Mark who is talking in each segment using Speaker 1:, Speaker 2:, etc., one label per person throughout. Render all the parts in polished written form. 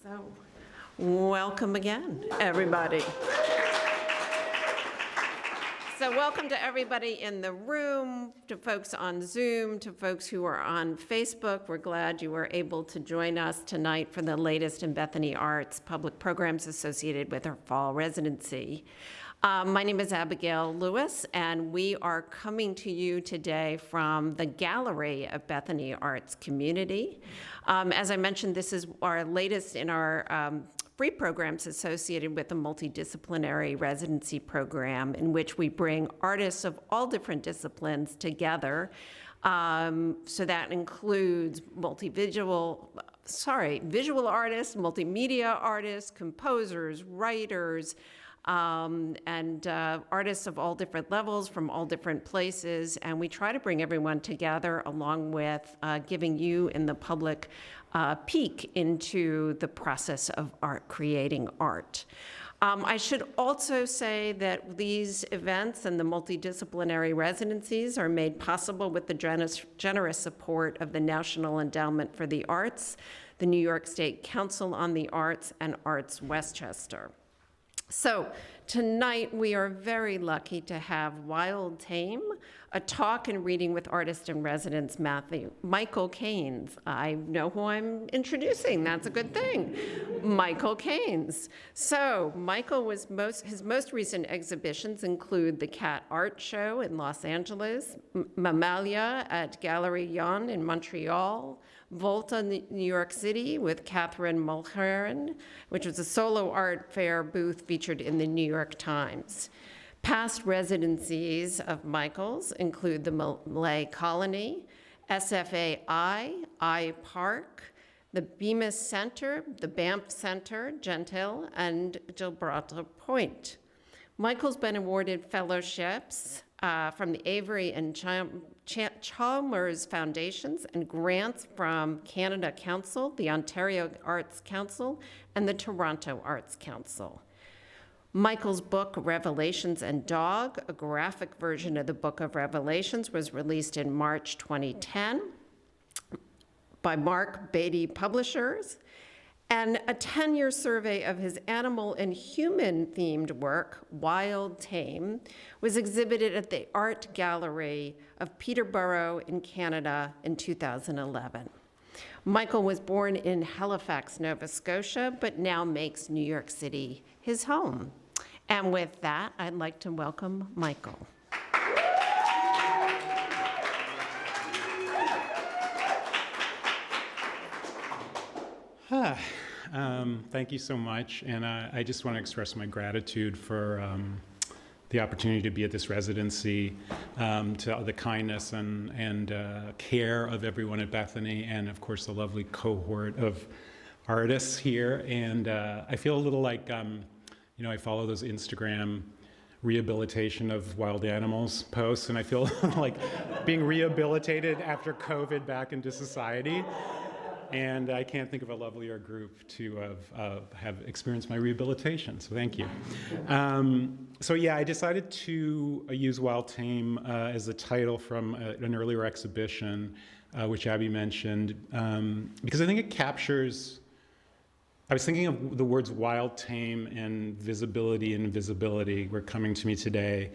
Speaker 1: So, welcome again, everybody. So welcome to everybody in the room, to folks on Zoom, to folks who are on Facebook. We're glad you were able to join us tonight for the latest in Bethany Arts public programs associated with our fall residency. My name is Abigail Lewis, and we are coming to you today from the gallery of Bethany Arts Community. As I mentioned, this is our latest in our free programs associated with the multidisciplinary residency program, in which we bring artists of all different disciplines together. So that includes visual artists, multimedia artists, composers, writers, and artists of all different levels from all different places. And we try to bring everyone together along with giving you in the public peek into the process of creating art. I should also say that these events and the multidisciplinary residencies are made possible with the generous support of the National Endowment for the Arts, the New York State Council on the Arts, and Arts Westchester. So tonight we are very lucky to have Wild Tame, a talk and reading with artist in residence Michael Caines. I know who I'm introducing, that's a good thing. Michael Caines. So Michael was his most recent exhibitions include the Cat Art Show in Los Angeles, Mammalia at Gallery Yon in Montreal, Volta, New York City with Catherine Mulherin, which was a solo art fair booth featured in the New York Times. Past residencies of Michael's include the Malay Colony, SFAI, I-Park, the Bemis Center, the Banff Center, Gentile, and Gibraltar Point. Michael's been awarded fellowships from the Avery and Chalmers Foundations and grants from Canada Council, the Ontario Arts Council, and the Toronto Arts Council. Michael's book, Revelations and Dog, a graphic version of the Book of Revelations, was released in March 2010 by Mark Beatty Publishers. And a 10-year survey of his animal and human-themed work, Wild Tame, was exhibited at the Art Gallery of Peterborough in Canada in 2011. Michael was born in Halifax, Nova Scotia, but now makes New York City his home. And with that, I'd like to welcome Michael.
Speaker 2: Thank you so much, and I just want to express my gratitude for the opportunity to be at this residency, to the kindness and care of everyone at Bethany, and of course the lovely cohort of artists here. And I feel a little like, I follow those Instagram rehabilitation of wild animals posts, and I feel like being rehabilitated after COVID back into society. And I can't think of a lovelier group to have experienced my rehabilitation, so thank you. I decided to use Wild Tame as the title from an earlier exhibition, which Abby mentioned, because I think it captures, I was thinking of the words wild, tame, and visibility and invisibility were coming to me today.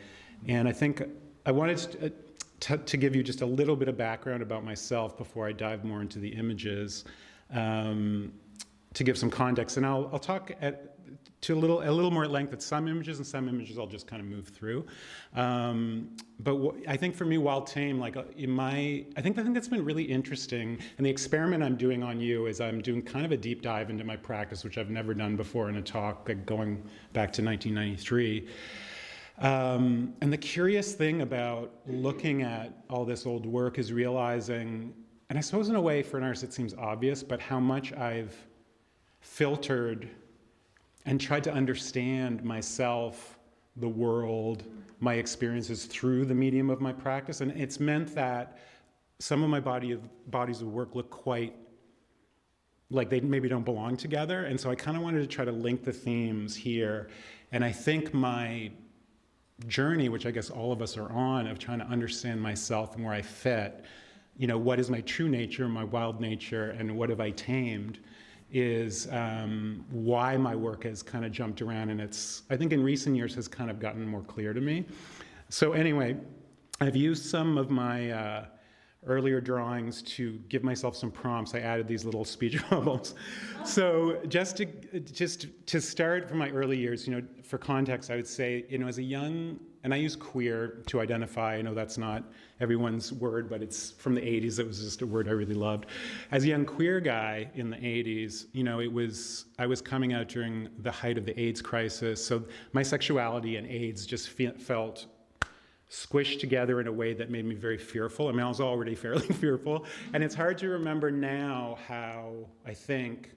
Speaker 2: And I think I wanted to give you just a little bit of background about myself before I dive more into the images, to give some context. And I'll talk a little more at length at some images, and some images I'll just kind of move through. I think for me, Wild Tame, I think that's been really interesting. And the experiment I'm doing on you is I'm doing kind of a deep dive into my practice, which I've never done before in a talk, going back to 1993. And the curious thing about looking at all this old work is realizing, and I suppose in a way for an artist it seems obvious, but how much I've filtered and tried to understand myself, the world, my experiences through the medium of my practice. And it's meant that some of my bodies of work look quite like they maybe don't belong together. And so I kind of wanted to try to link the themes here. And I think my journey, which I guess all of us are on, of trying to understand myself and where I fit, what is my true nature, my wild nature, and what have I tamed, is why my work has kind of jumped around, and I think in recent years has kind of gotten more clear to me. So anyway, I've used some of my earlier drawings to give myself some prompts. I added these little speech bubbles. So just to start from my early years, for context, I would say, as a young, and I use queer to identify. I know that's not everyone's word, but it's from the 80s. It was just a word I really loved. As a young queer guy in the 80s, I was coming out during the height of the AIDS crisis. So my sexuality and AIDS just felt squished together in a way that made me very fearful. I mean, I was already fairly fearful. And it's hard to remember now how I think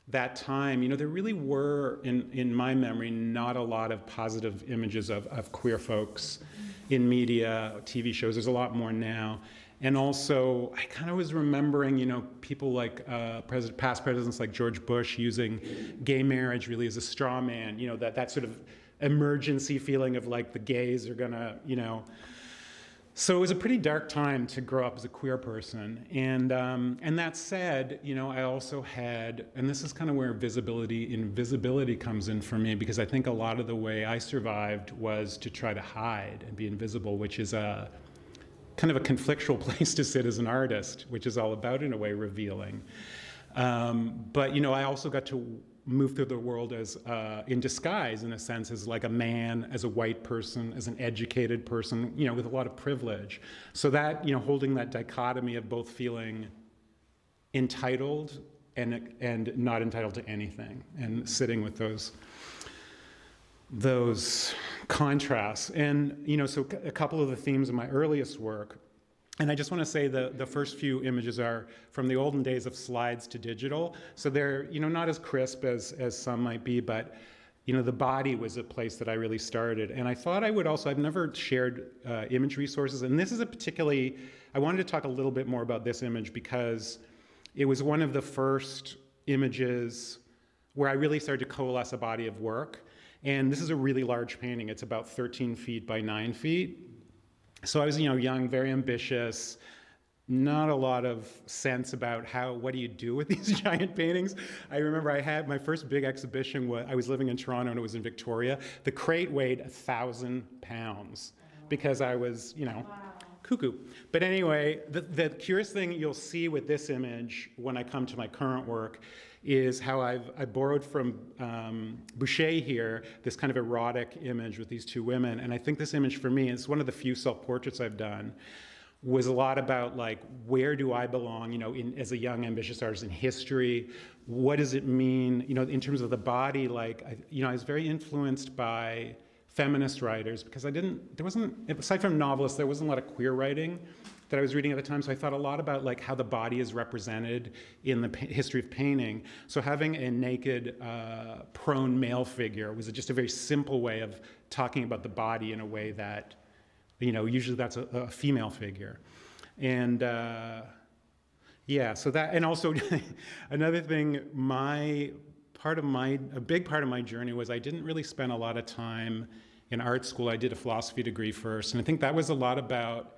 Speaker 2: that time, there really were, in my memory, not a lot of positive images of queer folks in media, TV shows. There's a lot more now. And also, I kind of was remembering, people like past presidents like George Bush using gay marriage really as a straw man, that sort of emergency feeling of like the gays are gonna, So it was a pretty dark time to grow up as a queer person. And that said, I also had, and this is kind of where invisibility comes in for me, because I think a lot of the way I survived was to try to hide and be invisible, which is a kind of a conflictual place to sit as an artist, which is all about, in a way, revealing. But, I also got to move through the world as in disguise, in a sense, as like a man, as a white person, as an educated person, with a lot of privilege. So that, holding that dichotomy of both feeling entitled and not entitled to anything, and sitting with those contrasts. And, so a couple of the themes of my earliest work, and I just want to say the first few images are from the olden days of slides to digital. So they're, not as crisp as some might be, but, the body was a place that I really started. And I thought I would also, I've never shared image resources. And this is I wanted to talk a little bit more about this image because it was one of the first images where I really started to coalesce a body of work. And this is a really large painting. It's about 13 feet by 9 feet. So I was, young, very ambitious, not a lot of sense about what do you do with these giant paintings. I remember I had my first big exhibition, I was living in Toronto and it was in Victoria. The crate weighed 1,000 pounds because I was, cuckoo. But anyway, the curious thing you'll see with this image when I come to my current work is how I borrowed from Boucher here, this kind of erotic image with these two women. And I think this image for me is one of the few self-portraits I've done, was a lot about like, where do I belong, as a young ambitious artist in history? What does it mean, in terms of the body? Like, I was very influenced by feminist writers because aside from novelists, there wasn't a lot of queer writing that I was reading at the time. So I thought a lot about like how the body is represented in the history of painting. So having a naked, prone male figure was just a very simple way of talking about the body in a way that, usually that's a female figure. And so that, and also another thing, a big part of my journey was I didn't really spend a lot of time in art school. I did a philosophy degree first, and I think that was a lot about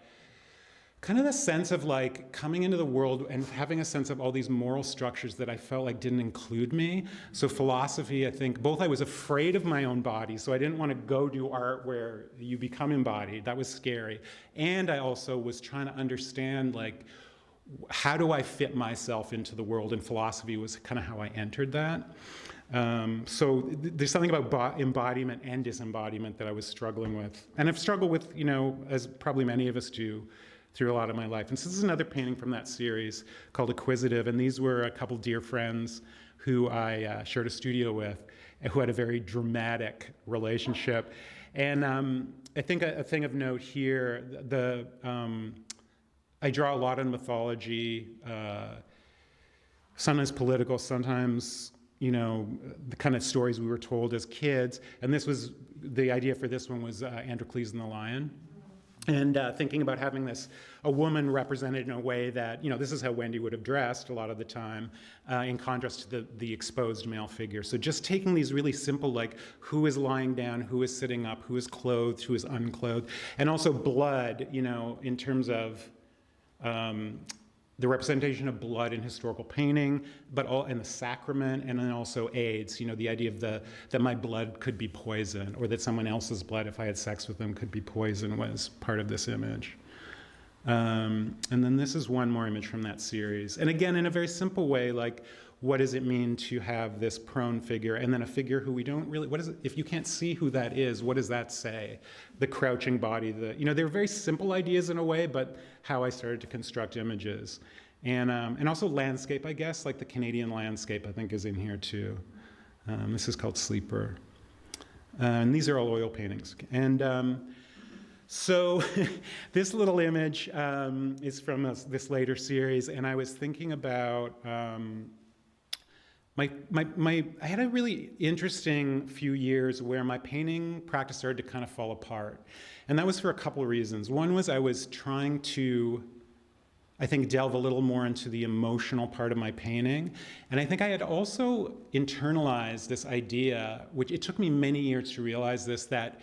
Speaker 2: kind of the sense of like coming into the world and having a sense of all these moral structures that I felt like didn't include me. So philosophy, I think, both I was afraid of my own body, so I didn't want to go do art where you become embodied. That was scary. And I also was trying to understand like, how do I fit myself into the world? And philosophy was kind of how I entered that. So there's something about embodiment and disembodiment that I was struggling with. And I've struggled with, as probably many of us do, through a lot of my life. And so this is another painting from that series called Acquisitive. And these were a couple dear friends who I shared a studio with, who had a very dramatic relationship. And I think a thing of note here, I draw a lot in mythology, sometimes political, sometimes, the kind of stories we were told as kids. And the idea for this one was Androcles and the Lion. And thinking about having a woman represented in a way that, this is how Wendy would have dressed a lot of the time, in contrast to the exposed male figure. So just taking these really simple, like who is lying down, who is sitting up, who is clothed, who is unclothed, and also blood, in terms of the representation of blood in historical painting, but and the sacrament, and then also AIDS. The idea of that my blood could be poison, or that someone else's blood, if I had sex with them, could be poison, was part of this image. And then this is one more image from that series. And again, in a very simple way, like, what does it mean to have this prone figure, and then a figure who we don't really, what is it, if you can't see who that is, what does that say? The crouching body, they're very simple ideas in a way, but how I started to construct images. And also landscape, I guess, like the Canadian landscape, I think, is in here too. This is called Sleeper. And these are all oil paintings. And so this little image is from this later series, and I was thinking about, I had a really interesting few years where my painting practice started to kind of fall apart. And that was for a couple of reasons. One was I was trying to, I think, delve a little more into the emotional part of my painting. And I think I had also internalized this idea, which it took me many years to realize this, that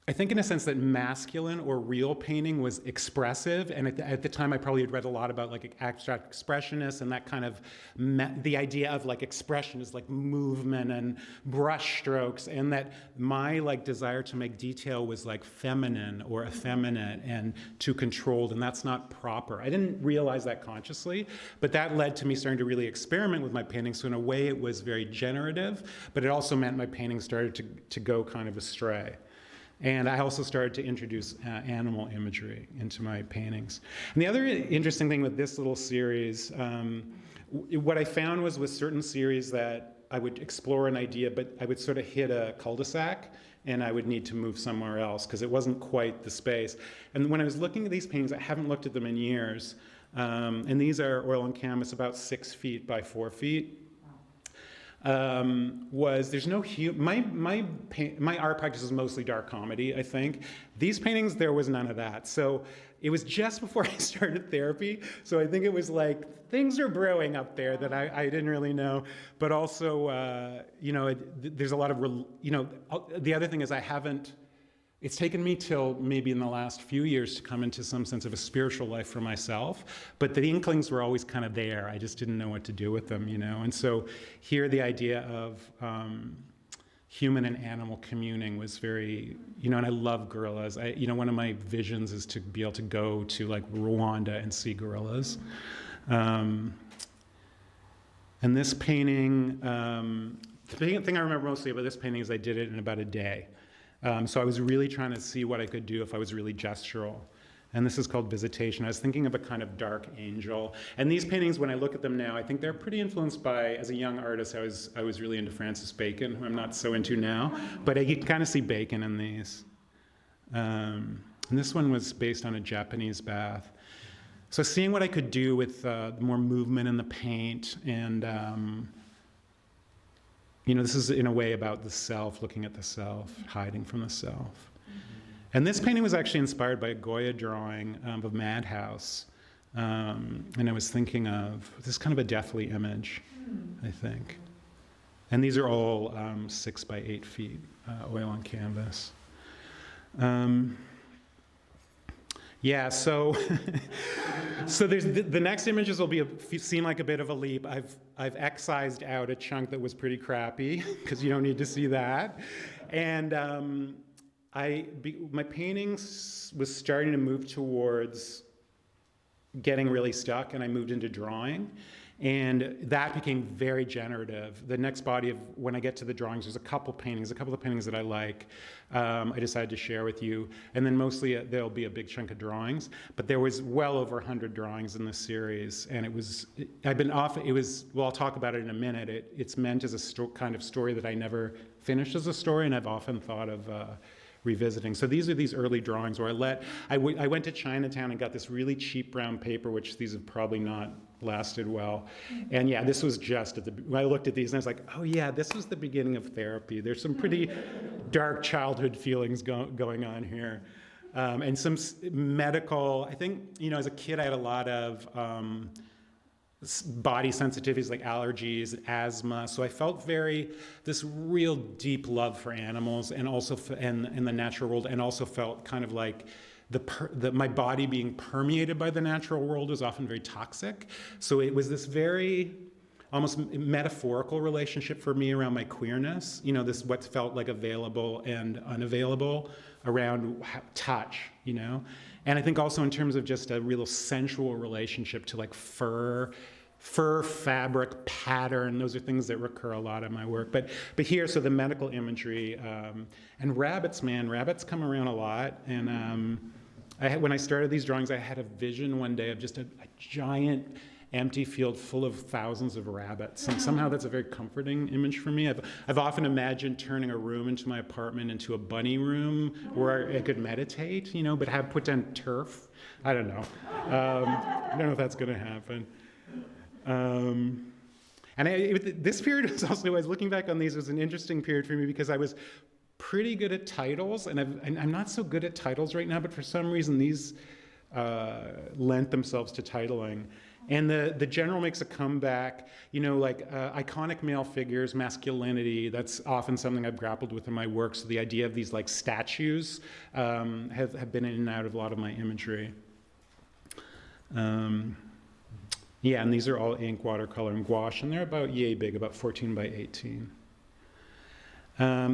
Speaker 2: I think in a sense that masculine or real painting was expressive, and at the time I probably had read a lot about like abstract expressionists and that kind of, the idea of like expression is like movement and brush strokes, and that my like desire to make detail was like feminine or effeminate and too controlled, and that's not proper. I didn't realize that consciously, but that led to me starting to really experiment with my painting. So in a way it was very generative, but it also meant my painting started to go kind of astray. And I also started to introduce animal imagery into my paintings. And the other interesting thing with this little series, what I found was with certain series that I would explore an idea, but I would sort of hit a cul-de-sac, and I would need to move somewhere else because it wasn't quite the space. And when I was looking at these paintings, I haven't looked at them in years, and these are oil on canvas about 6 feet by 4 feet. There's no my art practice is mostly dark comedy, I think. These paintings, there was none of that. So it was just before I started therapy. So I think it was like things are brewing up there that I didn't really know. But also, there's a lot of, the other thing is it's taken me till maybe in the last few years to come into some sense of a spiritual life for myself, but the inklings were always kind of there. I just didn't know what to do with them, And so here the idea of human and animal communing was very, and I love gorillas. One of my visions is to be able to go to like Rwanda and see gorillas. And this painting, the thing I remember mostly about this painting is I did it in about a day. So I was really trying to see what I could do if I was really gestural. And this is called Visitation. I was thinking of a kind of dark angel. And these paintings, when I look at them now, I think they're pretty influenced by, as a young artist, I was really into Francis Bacon, who I'm not so into now. But you can kind of see Bacon in these. And this one was based on a Japanese bath. So seeing what I could do with more movement in the paint, and this is in a way about the self, looking at the self, hiding from the self. And this painting was actually inspired by a Goya drawing of a madhouse. And I was thinking of, this is kind of a deathly image, I think. And these are all 6 by 8 feet, oil on canvas. So there's the next images will seem like a bit of a leap. I've excised out a chunk that was pretty crappy because you don't need to see that, and my painting was starting to move towards getting really stuck, and I moved into drawing. And that became very generative. The next body of, when I get to the drawings, there's a couple of paintings that I like. I decided to share with you. And then mostly there'll be a big chunk of drawings. But there was well over 100 drawings in this series. And I'll talk about it in a minute. It's meant as a kind of story that I never finished as a story, and I've often thought of revisiting. So these are these early drawings where I went to Chinatown and got this really cheap brown paper, which these have probably not lasted well. And yeah, this was just when I looked at these and I was like, oh yeah, this was the beginning of therapy. There's some pretty dark childhood feelings going on here. And some medical, I think, as a kid I had a lot of body sensitivities like allergies, asthma. So I felt this real deep love for animals and also in the natural world, and also felt kind of like my body being permeated by the natural world was often very toxic. So it was this very almost metaphorical relationship for me around my queerness, this what felt like available and unavailable around touch, And I think also in terms of just a real sensual relationship to like fur, fabric, pattern. Those are things that recur a lot in my work. But here, so the medical imagery, and rabbits, rabbits come around a lot. And when I started these drawings, I had a vision one day of just a giant empty field full of thousands of rabbits. And somehow that's a very comforting image for me. I've often imagined turning a room into my apartment into a bunny room where I could meditate, but have put down turf. I don't know. I don't know if that's going to happen. This period was also, I was looking back on these, was an interesting period for me because I was pretty good at titles, and I'm not so good at titles right now, but for some reason these lent themselves to titling. And the general makes a comeback, iconic male figures, masculinity, that's often something I've grappled with in my work. So the idea of these like statues have been in and out of a lot of my imagery. Yeah, and these are all ink, watercolor, and gouache, and they're about yay big, about 14 by 18.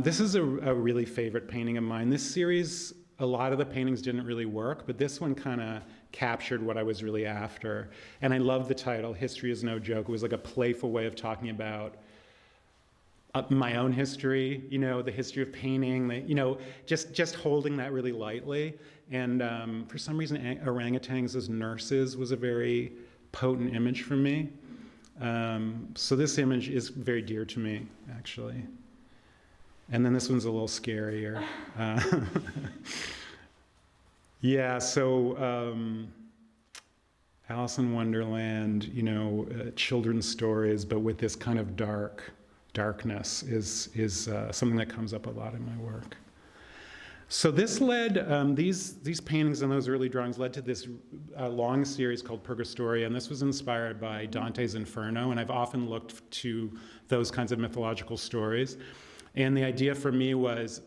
Speaker 2: This is a really favorite painting of mine. This series, a lot of the paintings didn't really work, but this one kind of captured what I was really after. And I love the title, History is No Joke. It was like a playful way of talking about my own history, the history of painting, just holding that really lightly. And for some reason, orangutans as nurses was a very potent image for me. So this image is very dear to me, actually. And then this one's a little scarier. Yeah, so Alice in Wonderland, children's stories, but with this kind of darkness is something that comes up a lot in my work. So this led, these paintings and those early drawings led to this long series called Purgatoria, and this was inspired by Dante's Inferno, and I've often looked to those kinds of mythological stories. And the idea for me was,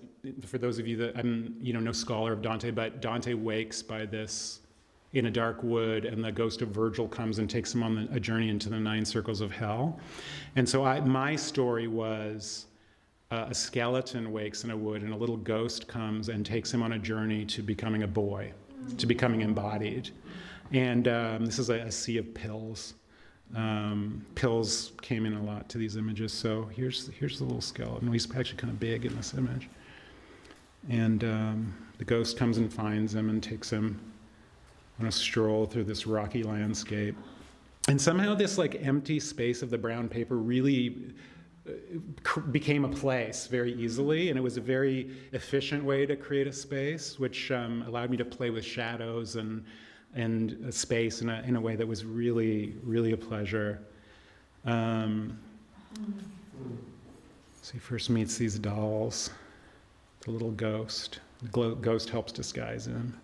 Speaker 2: for those of you that I'm no scholar of Dante, but Dante wakes by this in a dark wood, and the ghost of Virgil comes and takes him on a journey into the 9 circles of hell. And so my story was a skeleton wakes in a wood, and a little ghost comes and takes him on a journey to becoming a boy, to becoming embodied. And this is a sea of pills. Pills came in a lot to these images. So here's the little skeleton. He's actually kind of big in this image. And the ghost comes and finds him and takes him on a stroll through this rocky landscape. And somehow this like empty space of the brown paper really became a place very easily, and it was a very efficient way to create a space, which allowed me to play with shadows and a space in a way that was really, really a pleasure. So he first meets these dolls, the little ghost. The ghost helps disguise him.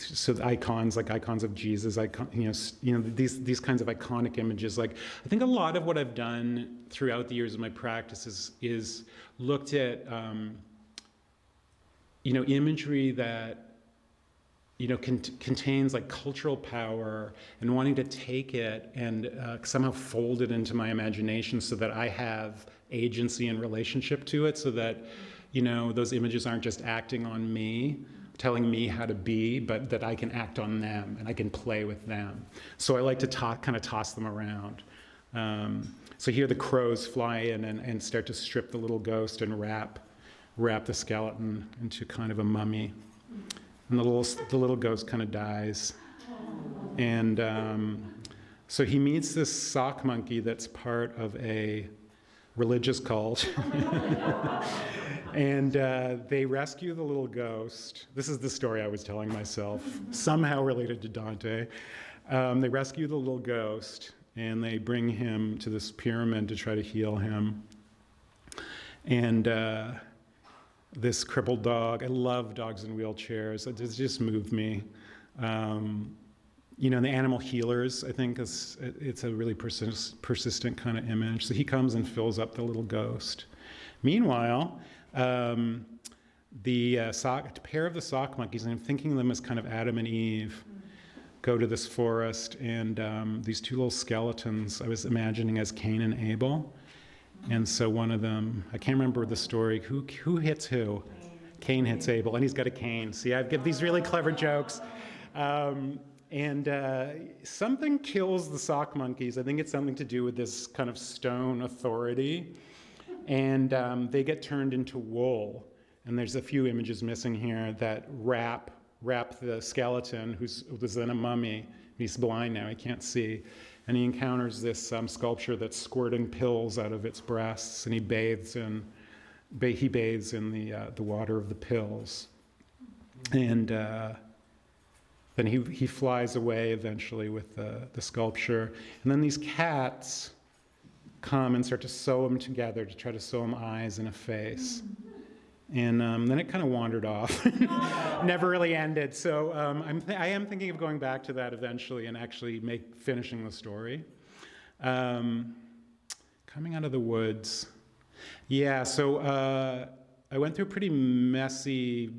Speaker 2: So the icons, like icons of Jesus, these kinds of iconic images. Like, I think a lot of what I've done throughout the years of my practice is looked at imagery that contains like cultural power, and wanting to take it and somehow fold it into my imagination so that I have agency and relationship to it, so that those images aren't just acting on me, telling me how to be, but that I can act on them and I can play with them. So I like to kind of toss them around. So here the crows fly in and start to strip the little ghost and wrap the skeleton into kind of a mummy. And the little ghost kind of dies. And so he meets this sock monkey that's part of a religious cult. And they rescue the little ghost. This is the story I was telling myself, somehow related to Dante. They rescue the little ghost, and they bring him to this pyramid to try to heal him. And this crippled dog, I love dogs in wheelchairs. It just moved me. The animal healers, I think it's a really persistent kind of image. So he comes and fills up the little ghost. Meanwhile, A pair of the sock monkeys, and I'm thinking of them as kind of Adam and Eve, go to this forest, and these two little skeletons I was imagining as Cain and Abel. And so one of them, I can't remember the story, who hits who? Cain hits Abel, and he's got a cane. See, I give these really clever jokes. And something kills the sock monkeys. I think it's something to do with this kind of stone authority. And they get turned into wool. And there's a few images missing here that wrap the skeleton, who's then a mummy. He's blind now, he can't see. And he encounters this sculpture that's squirting pills out of its breasts, and he bathes in the water of the pills. And then he flies away eventually with the sculpture. And then these cats come and start to sew them together to try to sew them eyes and a face. And then it kind of wandered off, never really ended. So I am thinking of going back to that eventually and actually finishing the story. Coming out of the woods. Yeah, so I went through a pretty messy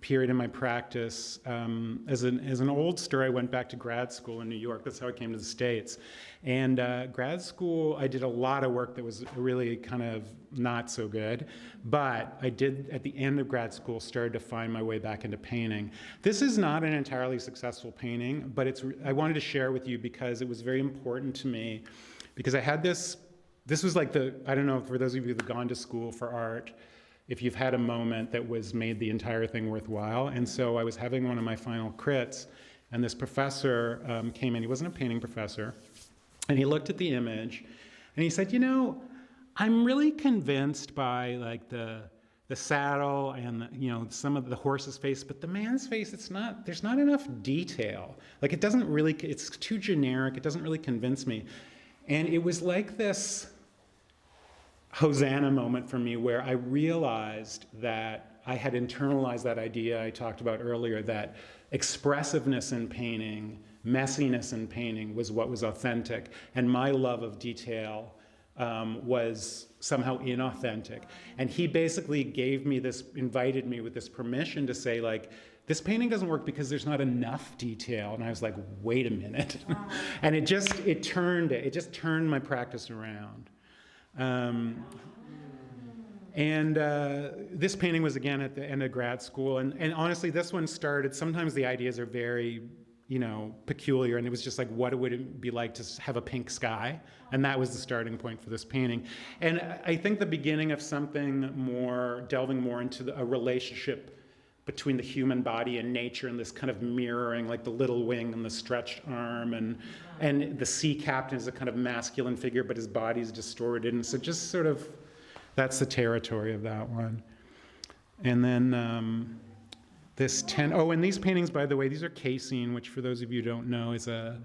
Speaker 2: period in my practice. As an oldster, I went back to grad school in New York. That's how I came to the States. And grad school, I did a lot of work that was really kind of not so good. But I did, at the end of grad school, started to find my way back into painting. This is not an entirely successful painting, but I wanted to share with you because it was very important to me. Because I had this was like I don't know, for those of you that have gone to school for art, if you've had a moment that made the entire thing worthwhile. And so I was having one of my final crits, and this professor came in. He wasn't a painting professor. And he looked at the image, and he said, I'm really convinced by like the saddle and some of the horse's face, but the man's face, there's not enough detail. Like it's too generic. It doesn't really convince me. And it was like this Hosanna moment for me where I realized that I had internalized that idea I talked about earlier, that expressiveness in painting, messiness in painting was what was authentic, and my love of detail was somehow inauthentic. And he basically invited me with this permission to say, like, this painting doesn't work because there's not enough detail. And I was like, wait a minute. And it just turned my practice around. This painting was again at the end of grad school. And honestly, this one started, sometimes the ideas are very, peculiar. And it was just like, what would it be like to have a pink sky? And that was the starting point for this painting. And I think the beginning of something delving more into a relationship between the human body and nature, and this kind of mirroring, like the little wing and the stretched arm, and the sea captain is a kind of masculine figure, but his body's distorted. And so just sort of, that's the territory of that one. And then and these paintings, by the way, these are casein, which for those of you who don't know is a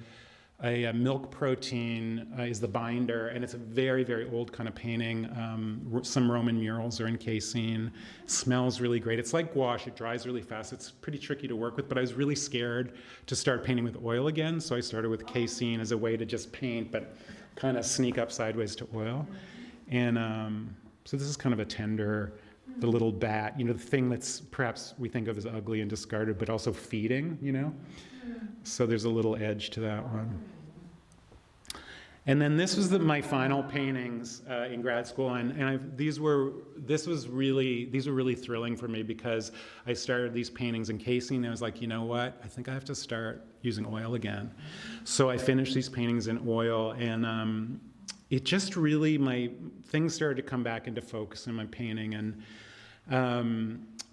Speaker 2: milk protein is the binder, and it's a very, very old kind of painting. Some Roman murals are in casein. Smells really great. It's like gouache. It dries really fast. It's pretty tricky to work with, but I was really scared to start painting with oil again, so I started with casein as a way to just paint, but kind of sneak up sideways to oil. And so this is kind of a tender, the little bat, the thing that's perhaps we think of as ugly and discarded, but also feeding, So there's a little edge to that one. And then this was my final paintings in grad school, and these were really thrilling for me because I started these paintings in casein, and I was like, you know what? I think I have to start using oil again. So I finished these paintings in oil, and it just really, things started to come back into focus in my painting, and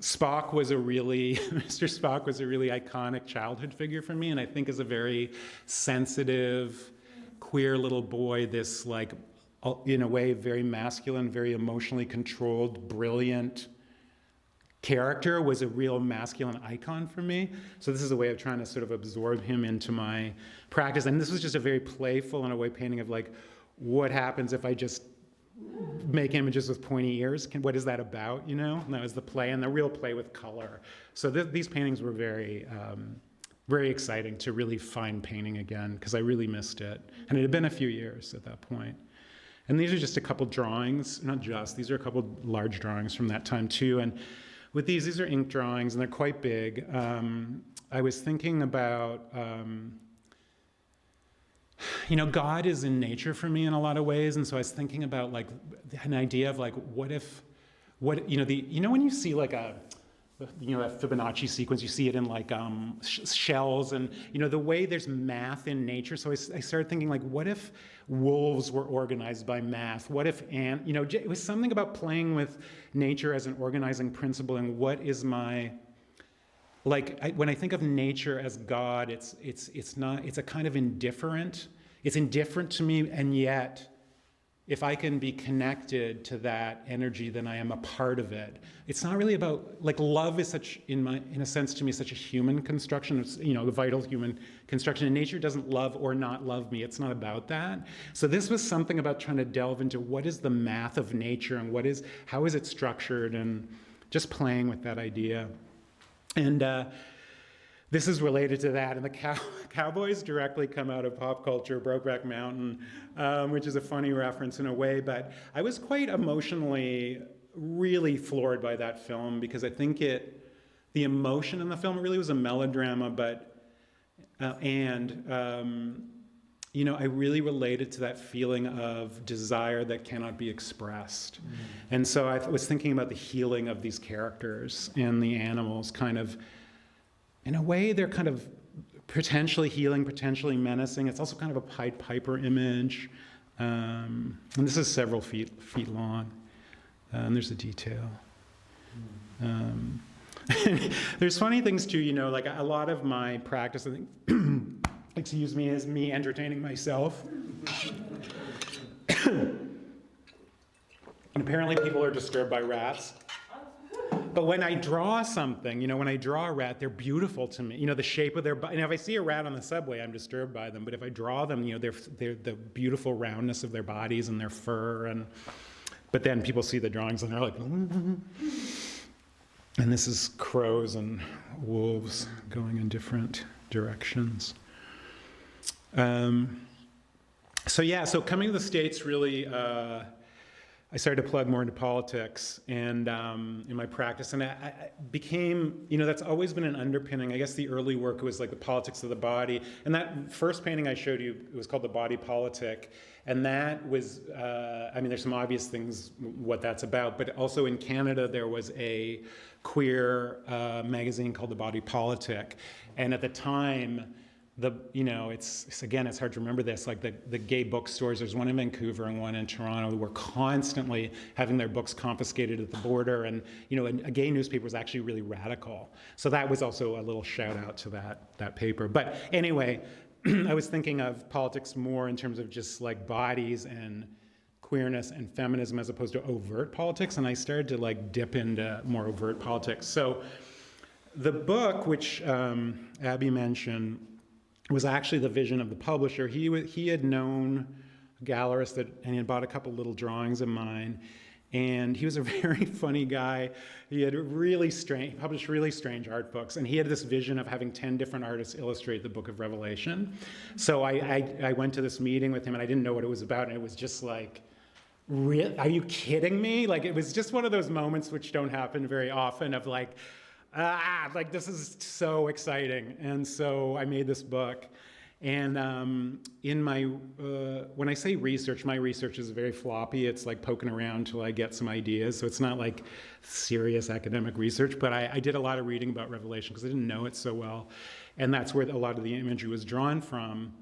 Speaker 2: Spock was Mr. Spock was a really iconic childhood figure for me, and I think is a very sensitive, queer little boy, this like, in a way, very masculine, very emotionally controlled, brilliant character was a real masculine icon for me. So this is a way of trying to sort of absorb him into my practice. And this was just a very playful, in a way, painting of like, what happens if I just make images with pointy ears? What is that about, And that was the play, and the real play with color. So these paintings were very, very exciting to really find painting again, because I really missed it. And it had been a few years at that point. And these are just a couple drawings, these are a couple large drawings from that time too. And with these are ink drawings, and they're quite big. I was thinking about, God is in nature for me in a lot of ways, and so I was thinking about like an idea of like, when you see like that Fibonacci sequence, you see it in like shells, and the way there's math in nature. So I started thinking like, what if wolves were organized by math? What if it was something about playing with nature as an organizing principle, and what is my, when I think of nature as God, it's a kind of indifferent. It's indifferent to me, and yet, if I can be connected to that energy, then I am a part of it. It's not really about, like, love is such, in a sense to me, such a human construction. It's, a vital human construction. And nature doesn't love or not love me. It's not about that. So this was something about trying to delve into what is the math of nature and how is it structured, and just playing with that idea. And this is related to that, and the cowboys directly come out of pop culture, Brokeback Mountain, which is a funny reference in a way, but I was quite emotionally really floored by that film, because I think the emotion in the film, it really was a melodrama, but, I really related to that feeling of desire that cannot be expressed. Mm-hmm. And so I was thinking about the healing of these characters and the animals, kind of, in a way, they're kind of potentially healing, potentially menacing. It's also kind of a Pied Piper image. And this is several feet long. And there's a detail. There's funny things too, like a lot of my practice, I think, excuse me, is me entertaining myself. And apparently people are disturbed by rats. But when I draw something, when I draw a rat, they're beautiful to me. The shape of their body. And if I see a rat on the subway, I'm disturbed by them. But if I draw them, they're the beautiful roundness of their bodies and their fur. But then people see the drawings and they're like, mm-hmm. And this is crows and wolves going in different directions. So coming to the States really, I started to plug more into politics and in my practice, and I became, that's always been an underpinning. I guess the early work was like the politics of the body, and that first painting I showed you, it was called The Body Politic, and that was, there's some obvious things what that's about, but also in Canada there was a queer magazine called The Body Politic, and at the time, it's hard to remember this, like the gay bookstores, there's one in Vancouver and one in Toronto, were constantly having their books confiscated at the border, and a gay newspaper was actually really radical. So that was also a little shout out to that paper. But anyway, I was thinking of politics more in terms of just like bodies and queerness and feminism as opposed to overt politics, and I started to like dip into more overt politics. So the book, which Abby mentioned, was actually the vision of the publisher. He had known a gallerist and he had bought a couple little drawings of mine, and he was a very funny guy. He had published really strange art books, and he had this vision of having 10 different artists illustrate the Book of Revelation. So I went to this meeting with him, and I didn't know what it was about, and it was just like, are you kidding me? Like, it was just one of those moments which don't happen very often of like, this is so exciting. And so I made this book. And in my, when I say research, my research is very floppy. It's like poking around till I get some ideas. So it's not like serious academic research, but I did a lot of reading about Revelation because I didn't know it so well. And that's where a lot of the imagery was drawn from,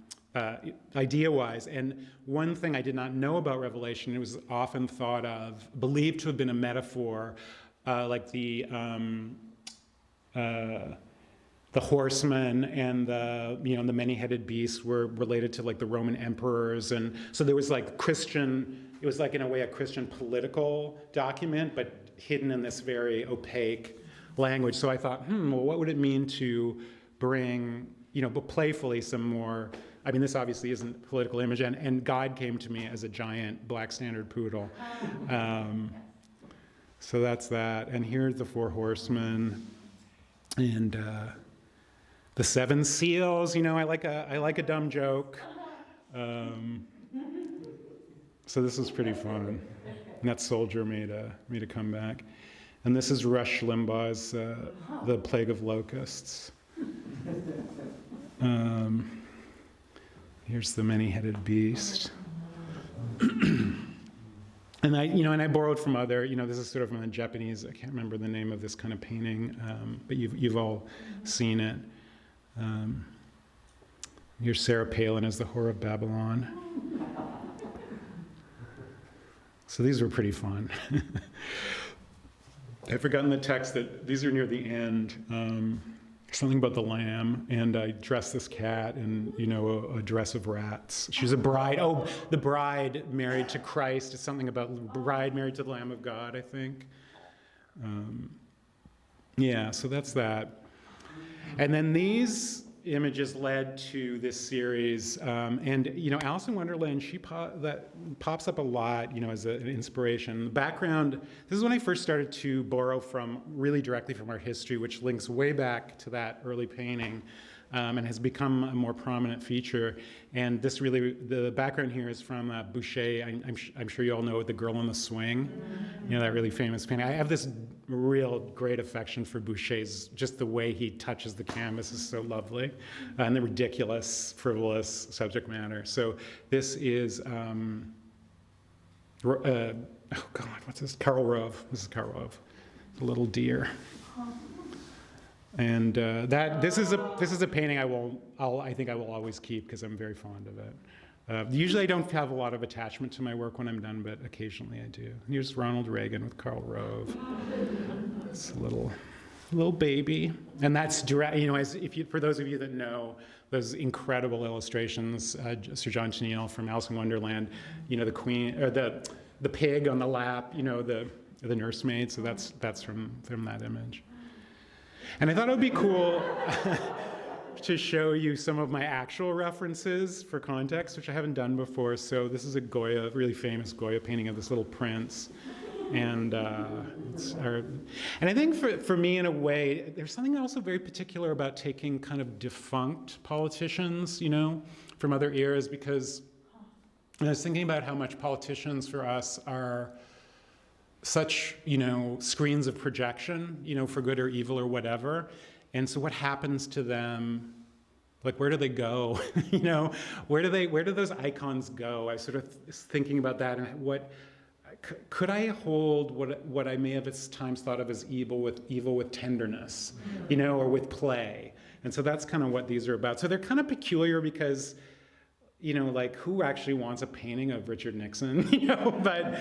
Speaker 2: idea-wise. And one thing I did not know about Revelation, it was often believed to have been a metaphor, like the horsemen and the many-headed beast were related to like the Roman emperors, and so there was like it was like in a way a Christian political document, but hidden in this very opaque language. So I thought, well, what would it mean to bring, but playfully some more, this obviously isn't political image, and God came to me as a giant black standard poodle. So that's that, and here's the four horsemen. And the seven seals, I like a dumb joke. So this was pretty fun. And that soldier made me to come back. And this is Rush Limbaugh's The Plague of Locusts. Here's the many-headed beast. And I borrowed from other, this is sort of from the Japanese, I can't remember the name of this kind of painting, but you've all seen it. Here's Sarah Palin as the Whore of Babylon. So these were pretty fun. I've forgotten the text that these are near the end. Something about the lamb, and I dressed this cat in, a dress of rats. She's a bride. Oh, the bride married to Christ. It's something about bride married to the Lamb of God, I think. So that's that. And then these images led to this series, and Alice in Wonderland, that pops up a lot, as an inspiration. The background, this is when I first started to borrow really directly from our history, which links way back to that early painting, and has become a more prominent feature. And the background here is from Boucher. I'm sure you all know The Girl on the Swing, that really famous painting. I have this real great affection for Boucher's, just the way he touches the canvas is so lovely, and the ridiculous, frivolous subject matter. So this is, what's this? Karl Rove. This is Karl Rove, The Little Deer. And this is a painting I think I will always keep because I'm very fond of it. Usually I don't have a lot of attachment to my work when I'm done, but occasionally I do. Here's Ronald Reagan with Karl Rove. It's a little baby, and that's direct. For those of you that know those incredible illustrations, Sir John Tenniel from Alice in Wonderland, the queen or the pig on the lap, the nursemaid. So that's from that image. And I thought it would be cool to show you some of my actual references for context, which I haven't done before. So this is a Goya, really famous Goya painting of this little prince. And I think for me, in a way, there's something also very particular about taking kind of defunct politicians, from other eras, because I was thinking about how much politicians for us are such, screens of projection, for good or evil or whatever. And so what happens to them? Like, where do they go? Where do those icons go? I was sort of thinking about that, and could I hold what I may have at times thought of as evil with tenderness, or with play? And so that's kind of what these are about. So they're kind of peculiar because, like, who actually wants a painting of Richard Nixon? But,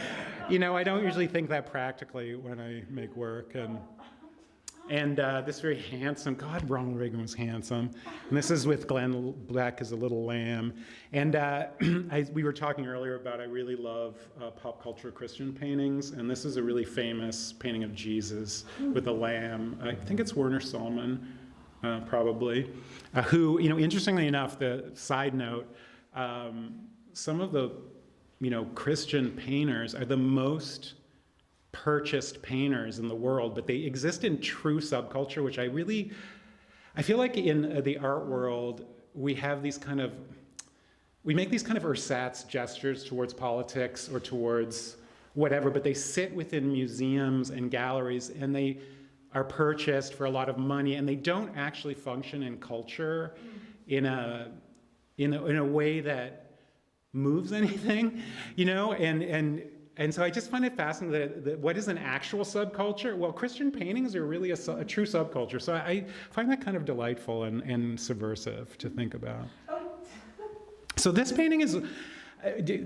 Speaker 2: I don't usually think that practically when I make work. And this very handsome, God, Ronald Reagan was handsome. And this is with Glenn Beck as a little lamb. And we were talking earlier about I really love pop culture Christian paintings. And this is a really famous painting of Jesus with a lamb. I think it's Werner Sallman, probably, who, interestingly enough, the side note, some of the, Christian painters are the most purchased painters in the world, but they exist in true subculture, which I feel like in the art world, we make these kind of ersatz gestures towards politics or towards whatever, but they sit within museums and galleries, and they are purchased for a lot of money, and they don't actually function in culture in a way that moves anything, and so I just find it fascinating that what is an actual subculture? Well, Christian paintings are really a true subculture. So I find that kind of delightful and subversive to think about. So this painting is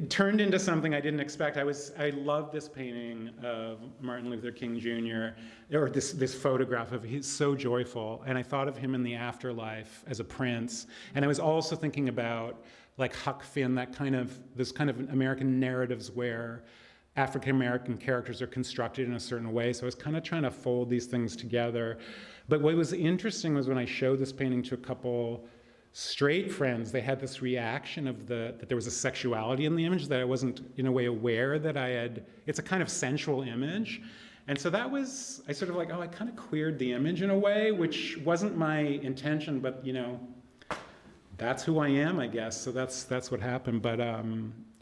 Speaker 2: turned into something I didn't expect. I love this painting of Martin Luther King Jr., or this photograph of he's so joyful. And I thought of him in the afterlife as a prince. And I was also thinking about like Huck Finn, this kind of American narratives where African-American characters are constructed in a certain way. So I was kind of trying to fold these things together. But what was interesting was when I showed this painting to a couple straight friends, they had this reaction that there was a sexuality in the image that I wasn't in a way aware that it's a kind of sensual image. And so I sort of like, I kind of queered the image in a way, which wasn't my intention, but that's who I am, I guess. So that's what happened. But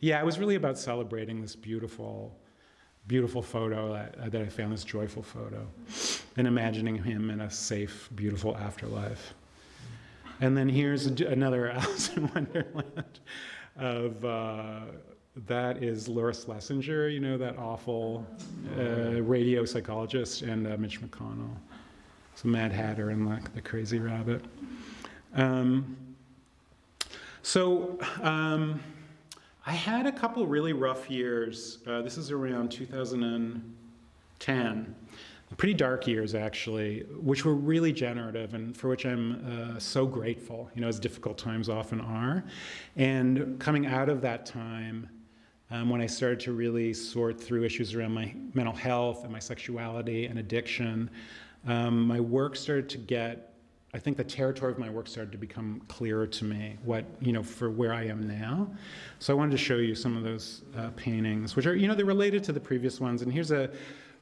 Speaker 2: yeah, it was really about celebrating this beautiful photo that I found, this joyful photo, and imagining him in a safe, beautiful afterlife. And then here's another Alice in Wonderland of, that is Laura Schlesinger, you know, that awful radio psychologist, and Mitch McConnell. So Mad Hatter and the Crazy Rabbit. I had a couple really rough years. This is around 2010. Pretty dark years, actually, which were really generative and for which I'm so grateful, you know, as difficult times often are. And coming out of that time, when I started to really sort through issues around my mental health and my sexuality and addiction, my work started to get, I think the territory of my work started to become clearer to me, for where I am now. So I wanted to show you some of those paintings, which are, they're related to the previous ones. And here's a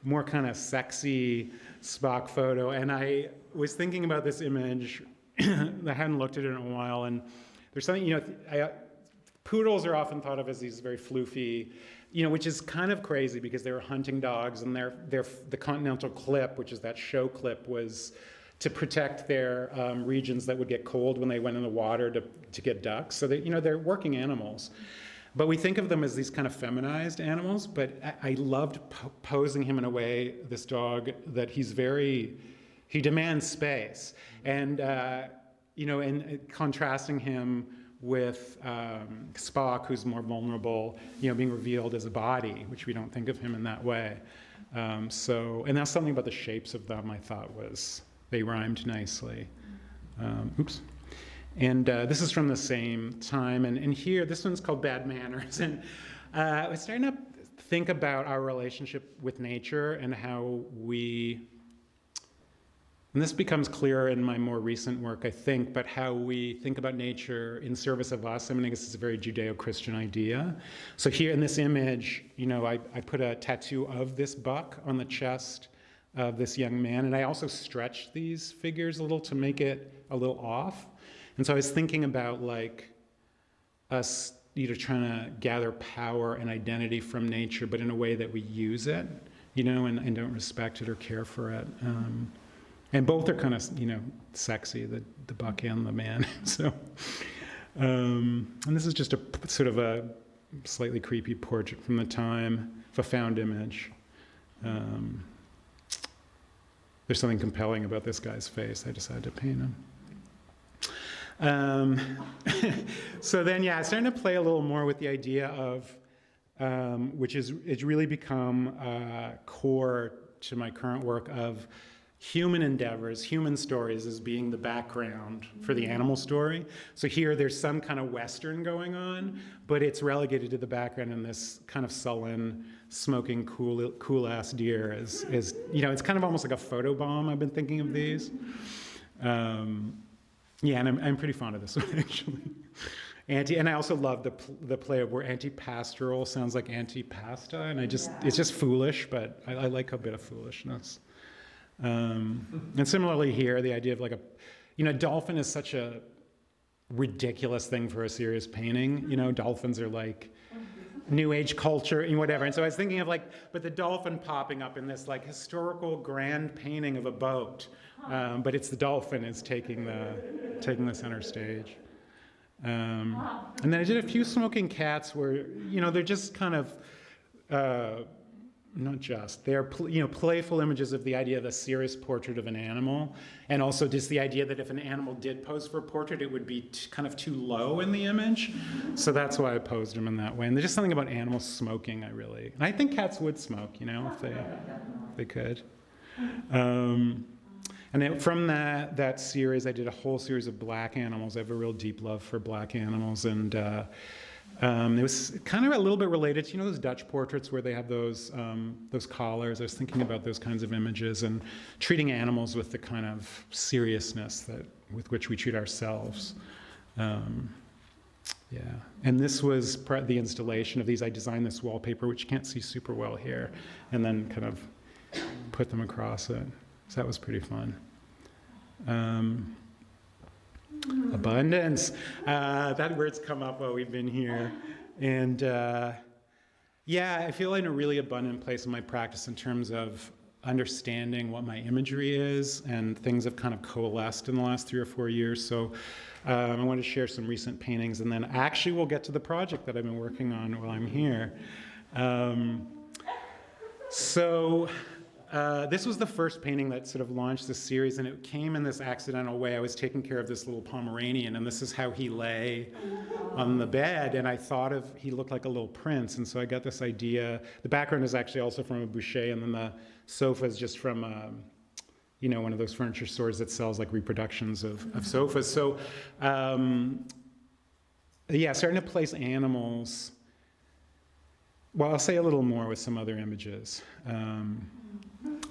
Speaker 2: more kind of sexy Spock photo. And I was thinking about this image. I hadn't looked at it in a while. And there's something, poodles are often thought of as these very floofy, which is kind of crazy because they were hunting dogs, and the Continental Clip, which is that show clip, was to protect their regions that would get cold when they went in the water to get ducks. So they're working animals. But we think of them as these kind of feminized animals, but I loved posing him in a way, this dog, that he demands space. And, and contrasting him with Spock, who's more vulnerable, being revealed as a body, which we don't think of him in that way. And that's something about the shapes of them I thought they rhymed nicely. Oops. And this is from the same time. And here, this one's called Bad Manners. And I was starting to think about our relationship with nature and how and this becomes clearer in my more recent work, I think, but how we think about nature in service of us. I guess it's a very Judeo-Christian idea. So here in this image, I put a tattoo of this buck on the chest of this young man. And I also stretched these figures a little to make it a little off. And so I was thinking about us trying to gather power and identity from nature, but in a way that we use it, and don't respect it or care for it. And both are kind of, sexy, the buck and the man. So, and this is just a sort of a slightly creepy portrait from the time, a found image. There's something compelling about this guy's face. I decided to paint him. So then, I started to play a little more with the idea of, it's really become core to my current work, of human endeavors, human stories as being the background for the animal story. So here there's some kind of Western going on, but it's relegated to the background in this kind of sullen, smoking, cool-ass deer. It's kind of almost like a photobomb. I've been thinking of these. And I'm pretty fond of this one, actually. And I also love the play of where anti-pastoral sounds like anti-pasta, and it's just foolish, but I like a bit of foolishness. And similarly here, the idea of dolphin is such a ridiculous thing for a serious painting. Dolphins are like New Age culture and whatever. And so I was thinking of but the dolphin popping up in this historical grand painting of a boat. But it's the dolphin is taking the center stage. And then I did a few smoking cats where, they're just kind of, they're playful images of the idea of a serious portrait of an animal, and also just the idea that if an animal did pose for a portrait, it would be kind of too low in the image. So that's why I posed them in that way. And there's just something about animals smoking, and I think cats would smoke, if they could. And then from that series, I did a whole series of black animals. I have a real deep love for black animals, and it was kind of a little bit related to, those Dutch portraits where they have those collars. I was thinking about those kinds of images and treating animals with the kind of seriousness with which we treat ourselves. And this was the installation of these. I designed this wallpaper, which you can't see super well here, and then kind of put them across it. So that was pretty fun. Abundance. That word's come up while we've been here. And yeah, I feel in a really abundant place in my practice in terms of understanding what my imagery is, and things have kind of coalesced in the last 3 or 4 years. So I want to share some recent paintings, and then actually we'll get to the project that I've been working on while I'm here. This was the first painting that sort of launched this series, and it came in this accidental way. I was taking care of this little Pomeranian, and this is how he lay on the bed, and I thought he looked like a little prince, and so I got this idea. The background is actually also from a Boucher, and then the sofa is just from one of those furniture stores that sells like reproductions of sofas. So starting to place animals. Well, I'll say a little more with some other images.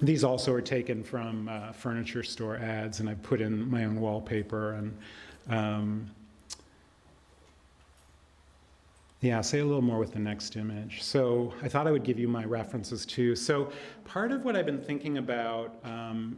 Speaker 2: These also are taken from furniture store ads, and I put in my own wallpaper. And I'll say a little more with the next image. So I thought I would give you my references too. So part of what I've been thinking about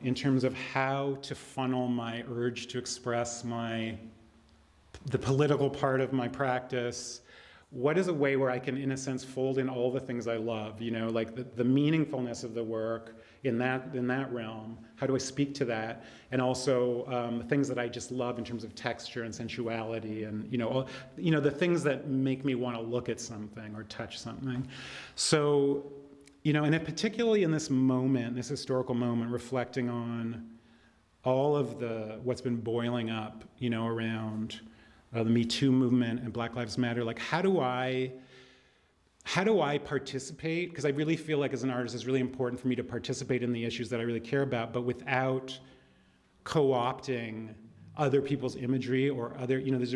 Speaker 2: in terms of how to funnel my urge to express the political part of my practice, what is a way where I can, in a sense, fold in all the things I love, like the meaningfulness of the work in that realm? How do I speak to that? And also the things that I just love in terms of texture and sensuality, and the things that make me want to look at something or touch something. So, and particularly in this moment, this historical moment, reflecting on all of what's been boiling up, around the Me Too movement and Black Lives Matter. Like, how do I participate? Because I really feel like as an artist, it's really important for me to participate in the issues that I really care about, but without co-opting other people's imagery or other, there was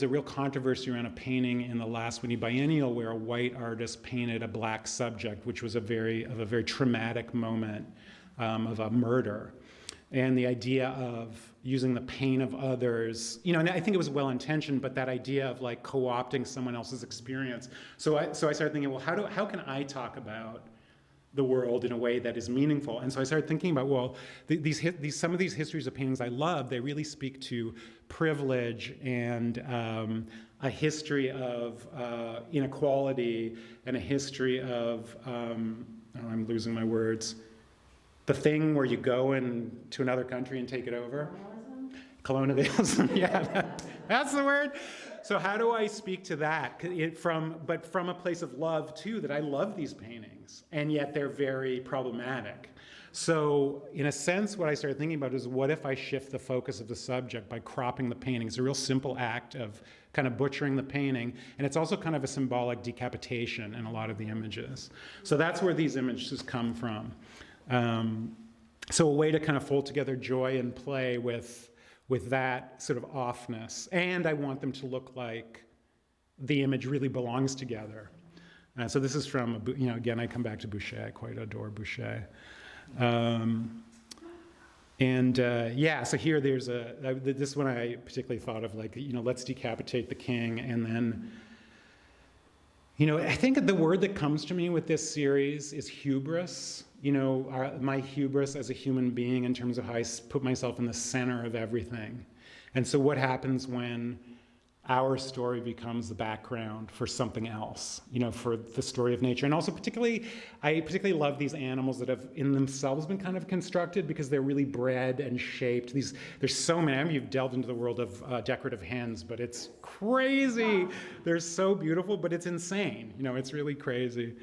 Speaker 2: a real controversy around a painting in the last Whitney Biennial where a white artist painted a black subject, which was a very traumatic moment of a murder. And the idea of using the pain of others, and I think it was well-intentioned, but that idea of like co-opting someone else's experience. So I started thinking, well, how can I talk about the world in a way that is meaningful? And so I started thinking about, well, some of these histories of paintings I love, they really speak to privilege and a history of inequality and a history of, I'm losing my words, the thing where you go to another country and take it over. Colonialism, yeah, that's the word. So how do I speak to that? But from a place of love too, that I love these paintings, and yet they're very problematic. So in a sense, what I started thinking about is, what if I shift the focus of the subject by cropping the painting? It's a real simple act of kind of butchering the painting, and it's also kind of a symbolic decapitation in a lot of the images. So that's where these images come from. So a way to kind of fold together joy and play with that sort of offness. And I want them to look like the image really belongs together. So this is from, again, I come back to Boucher. I quite adore Boucher. So here there's this one I particularly thought of, like, let's decapitate the king. And then, I think the word that comes to me with this series is hubris. My hubris as a human being in terms of how I put myself in the center of everything. And so what happens when our story becomes the background for something else, for the story of nature. And also I particularly love these animals that have in themselves been kind of constructed because they're really bred and shaped. There's so many. I mean, you've delved into the world of decorative hens, but it's crazy. They're so beautiful, but it's insane. It's really crazy.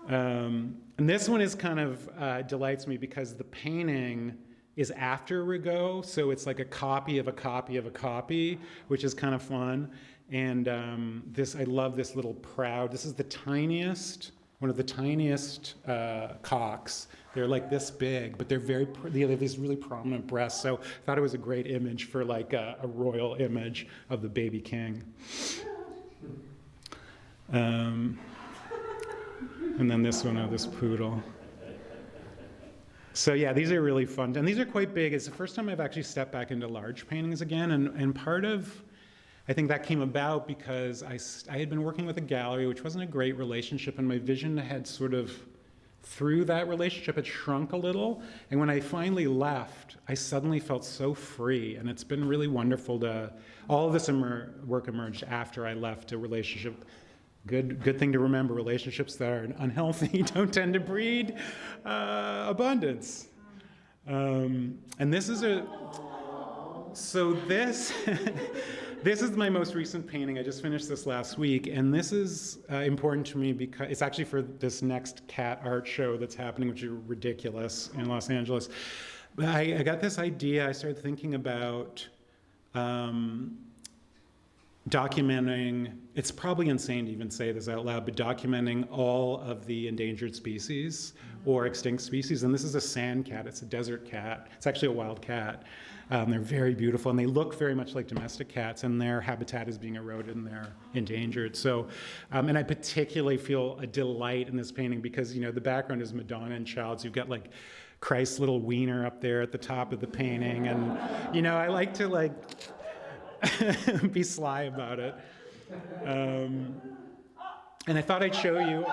Speaker 2: And this one is kind of delights me because the painting is after Rigaud, so it's like a copy of a copy of a copy, which is kind of fun. And I love this little proud. This is one of the tiniest cocks. They're like this big, but they have these really prominent breasts. So I thought it was a great image for like a royal image of the baby king. And then this one of this poodle. So yeah, these are really fun. And these are quite big. It's the first time I've actually stepped back into large paintings again. And part of, I think that came about because I had been working with a gallery, which wasn't a great relationship. And my vision had sort of through that relationship, it shrunk a little. And when I finally left, I suddenly felt so free. And it's been really wonderful all of this work emerged after I left a relationship. Good thing to remember, relationships that are unhealthy don't tend to breed abundance. And this is this is my most recent painting. I just finished this last week, and this is important to me because it's actually for this next cat art show that's happening, which is ridiculous, in Los Angeles. But I got this idea. I started thinking about documenting, it's probably insane to even say this out loud, but documenting all of the endangered species or extinct species. And this is a sand cat. It's a desert cat. It's actually a wild cat. They're very beautiful, and they look very much like domestic cats, and their habitat is being eroded and they're endangered. So, and I particularly feel a delight in this painting because, the background is Madonna and Child. So you've got like Christ's little wiener up there at the top of the painting. And, I like to be sly about it. And I thought I'd show you,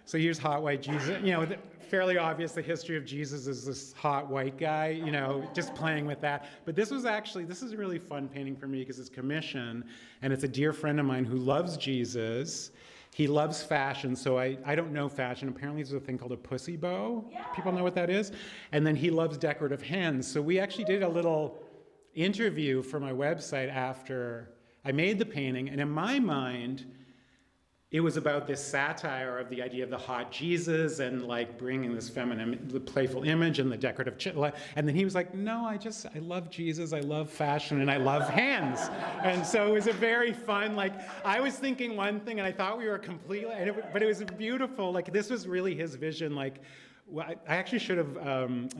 Speaker 2: so here's hot white Jesus. Fairly obvious the history of Jesus is this hot white guy, just playing with that. But this is a really fun painting for me because it's commissioned, and it's a dear friend of mine who loves Jesus. He loves fashion, so I don't know fashion. Apparently there's a thing called a pussy bow. People know what that is? And then he loves decorative hens. So we actually did a little interview for my website after I made the painting, and in my mind, it was about this satire of the idea of the hot Jesus and bringing this feminine, the playful image and the decorative and then he was like, no, I love Jesus, I love fashion, and I love hands. And so it was a very fun, I was thinking one thing and I thought we were completely, but it was beautiful. This was really his vision. Well, I actually should have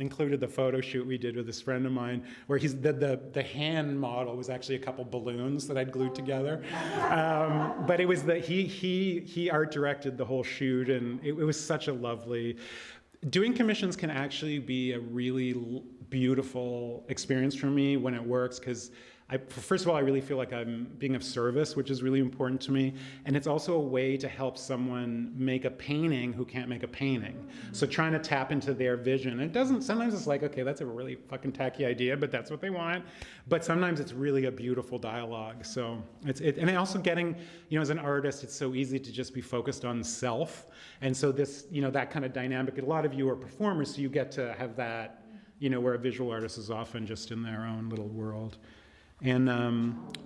Speaker 2: included the photo shoot we did with this friend of mine, where the hand model was actually a couple balloons that I'd glued together. But it was he art directed the whole shoot, and it was such a lovely. Doing commissions can actually be a really beautiful experience for me when it works, because first of all, I really feel like I'm being of service, which is really important to me. And it's also a way to help someone make a painting who can't make a painting. So trying to tap into their vision. Sometimes it's okay, that's a really fucking tacky idea, but that's what they want. But sometimes it's really a beautiful dialogue. So and also getting, as an artist, it's so easy to just be focused on self. And so this, that kind of dynamic, a lot of you are performers, so you get to have that, where a visual artist is often just in their own little world. And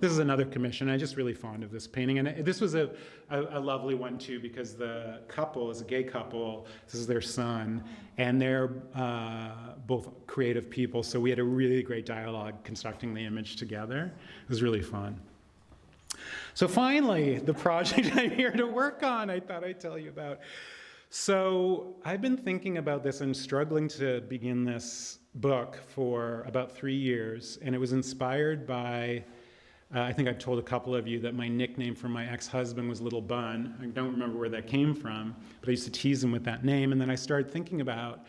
Speaker 2: this is another commission. I'm just really fond of this painting. And this was a lovely one, too, because the couple is a gay couple. This is their son. And they're both creative people. So we had a really great dialogue constructing the image together. It was really fun. So finally, the project I'm here to work on, I thought I'd tell you about. So I've been thinking about this and struggling to begin this book for about 3 years, and it was inspired by, I think I've told a couple of you that my nickname for my ex-husband was Little Bun. I don't remember where that came from, but I used to tease him with that name, and then I started thinking about,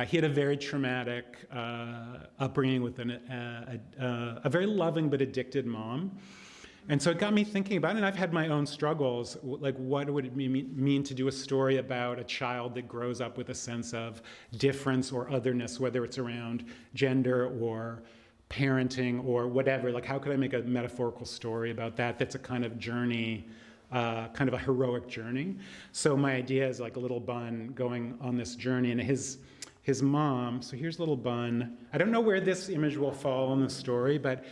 Speaker 2: he had a very traumatic upbringing with a very loving but addicted mom. And so it got me thinking about it, and I've had my own struggles, what would it mean to do a story about a child that grows up with a sense of difference or otherness, whether it's around gender or parenting or whatever. How could I make a metaphorical story about that that's a kind of journey, kind of a heroic journey? So my idea is a Little Bun going on this journey, and his mom, so here's Little Bun. I don't know where this image will fall in the story, but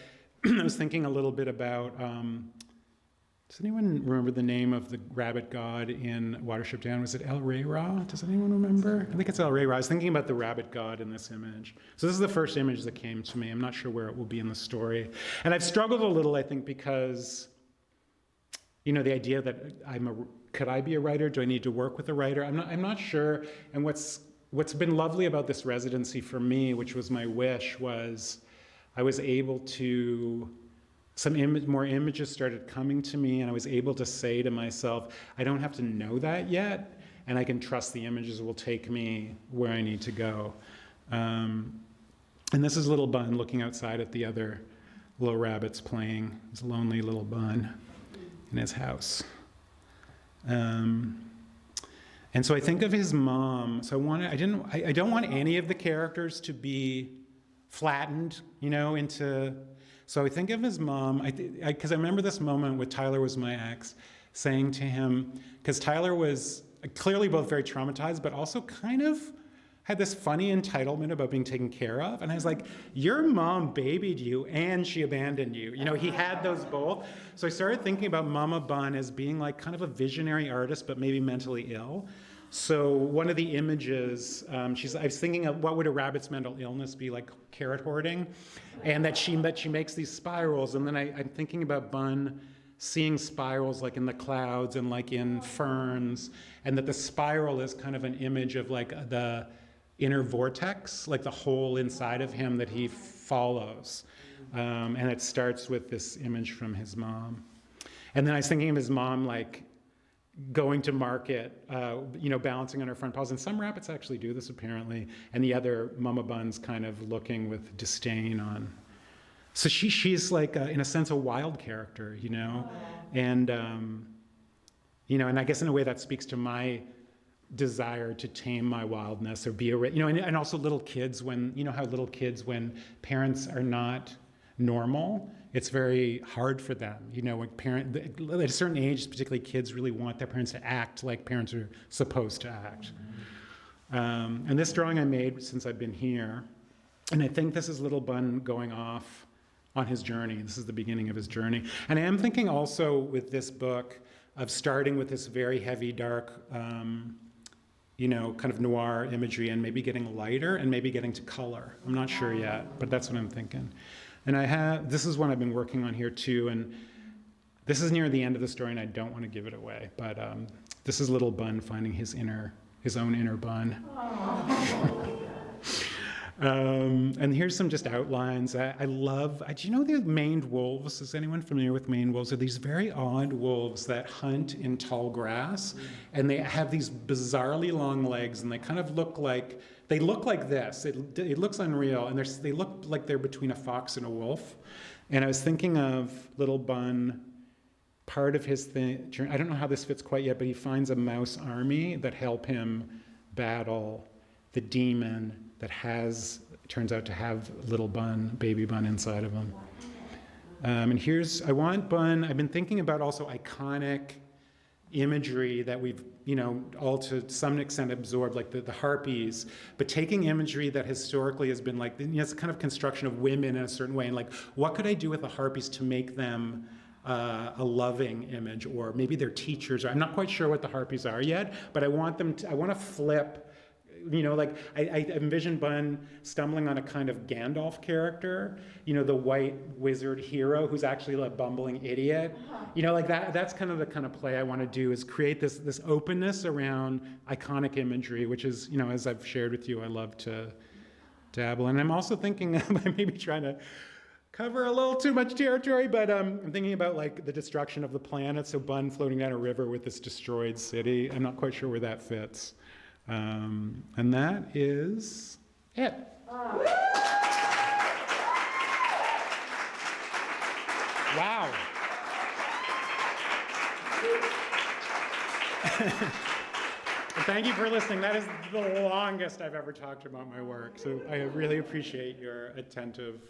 Speaker 2: I was thinking a little bit about, does anyone remember the name of the rabbit god in Watership Down? Was it El Rey Ra? Does anyone remember? I think it's El Rey Ra. I was thinking about the rabbit god in this image. So this is the first image that came to me. I'm not sure where it will be in the story. And I've struggled a little, I think, because, the idea that could I be a writer? Do I need to work with a writer? I'm not sure. And what's been lovely about this residency for me, which was my wish, was I was able to, more images started coming to me, and I was able to say to myself, I don't have to know that yet, and I can trust the images will take me where I need to go. And this is Little Bun looking outside at the other little rabbits playing. It's a lonely Little Bun in his house. And so I think of his mom. So I don't want any of the characters to be flattened, into. So I think of his mom, because I remember this moment with Tyler was my ex, saying to him, because Tyler was clearly both very traumatized, but also kind of had this funny entitlement about being taken care of. And I was like, your mom babied you and she abandoned you. He had those both. So I started thinking about Mama Bun as being like kind of a visionary artist, but maybe mentally ill. So one of the images, I was thinking of what would a rabbit's mental illness be, like carrot hoarding, and that she makes these spirals. And then I'm thinking about Bun seeing spirals like in the clouds and like in ferns, and that the spiral is kind of an image of like the inner vortex, like the hole inside of him that he follows. And it starts with this image from his mom. And then I was thinking of his mom like going to market, balancing on her front paws. And some rabbits actually do this apparently. And the other Mama Bun's kind of looking with disdain on. So she's like, in a sense, a wild character, And, and I guess in a way that speaks to my desire to tame my wildness or be and also little kids when how little kids, when parents are not normal, it's very hard for them, when at a certain age, particularly kids really want their parents to act like parents are supposed to act. And this drawing I made since I've been here, and I think this is little Bun going off on his journey. This is the beginning of his journey. And I am thinking also with this book of starting with this very heavy, dark, kind of noir imagery and maybe getting lighter and maybe getting to color. I'm not sure yet, but that's what I'm thinking. And this is one I've been working on here too, and this is near the end of the story and I don't want to give it away, but this is little Bun finding his own inner Bun. And here's some just outlines. I love, do you know the maned wolves? Is anyone familiar with maned wolves? They're these very odd wolves that hunt in tall grass, and they have these bizarrely long legs, and they kind of look like this. It looks unreal, and they look like they're between a fox and a wolf. And I was thinking of little Bun, part of his thing, I don't know how this fits quite yet, but he finds a mouse army that help him battle the demon that turns out to have little Bun, baby Bun inside of him. And I want Bun, I've been thinking about also iconic imagery that we've, all to some extent absorbed, like the harpies, but taking imagery that historically has been like, it's a kind of construction of women in a certain way, and like, what could I do with the harpies to make them a loving image, or maybe they're teachers, or I'm not quite sure what the harpies are yet, but I want to flip. I envision Bun stumbling on a kind of Gandalf character, the white wizard hero who's actually a bumbling idiot. Like that's kind of the kind of play I want to do, is create this openness around iconic imagery, which is, as I've shared with you, I love to dabble. And I'm also thinking about maybe trying to cover a little too much territory, but I'm thinking about like the destruction of the planet. So Bun floating down a river with this destroyed city. I'm not quite sure where that fits. And that is it. Wow. Thank you for listening. That is the longest I've ever talked about my work. So I really appreciate your attentive,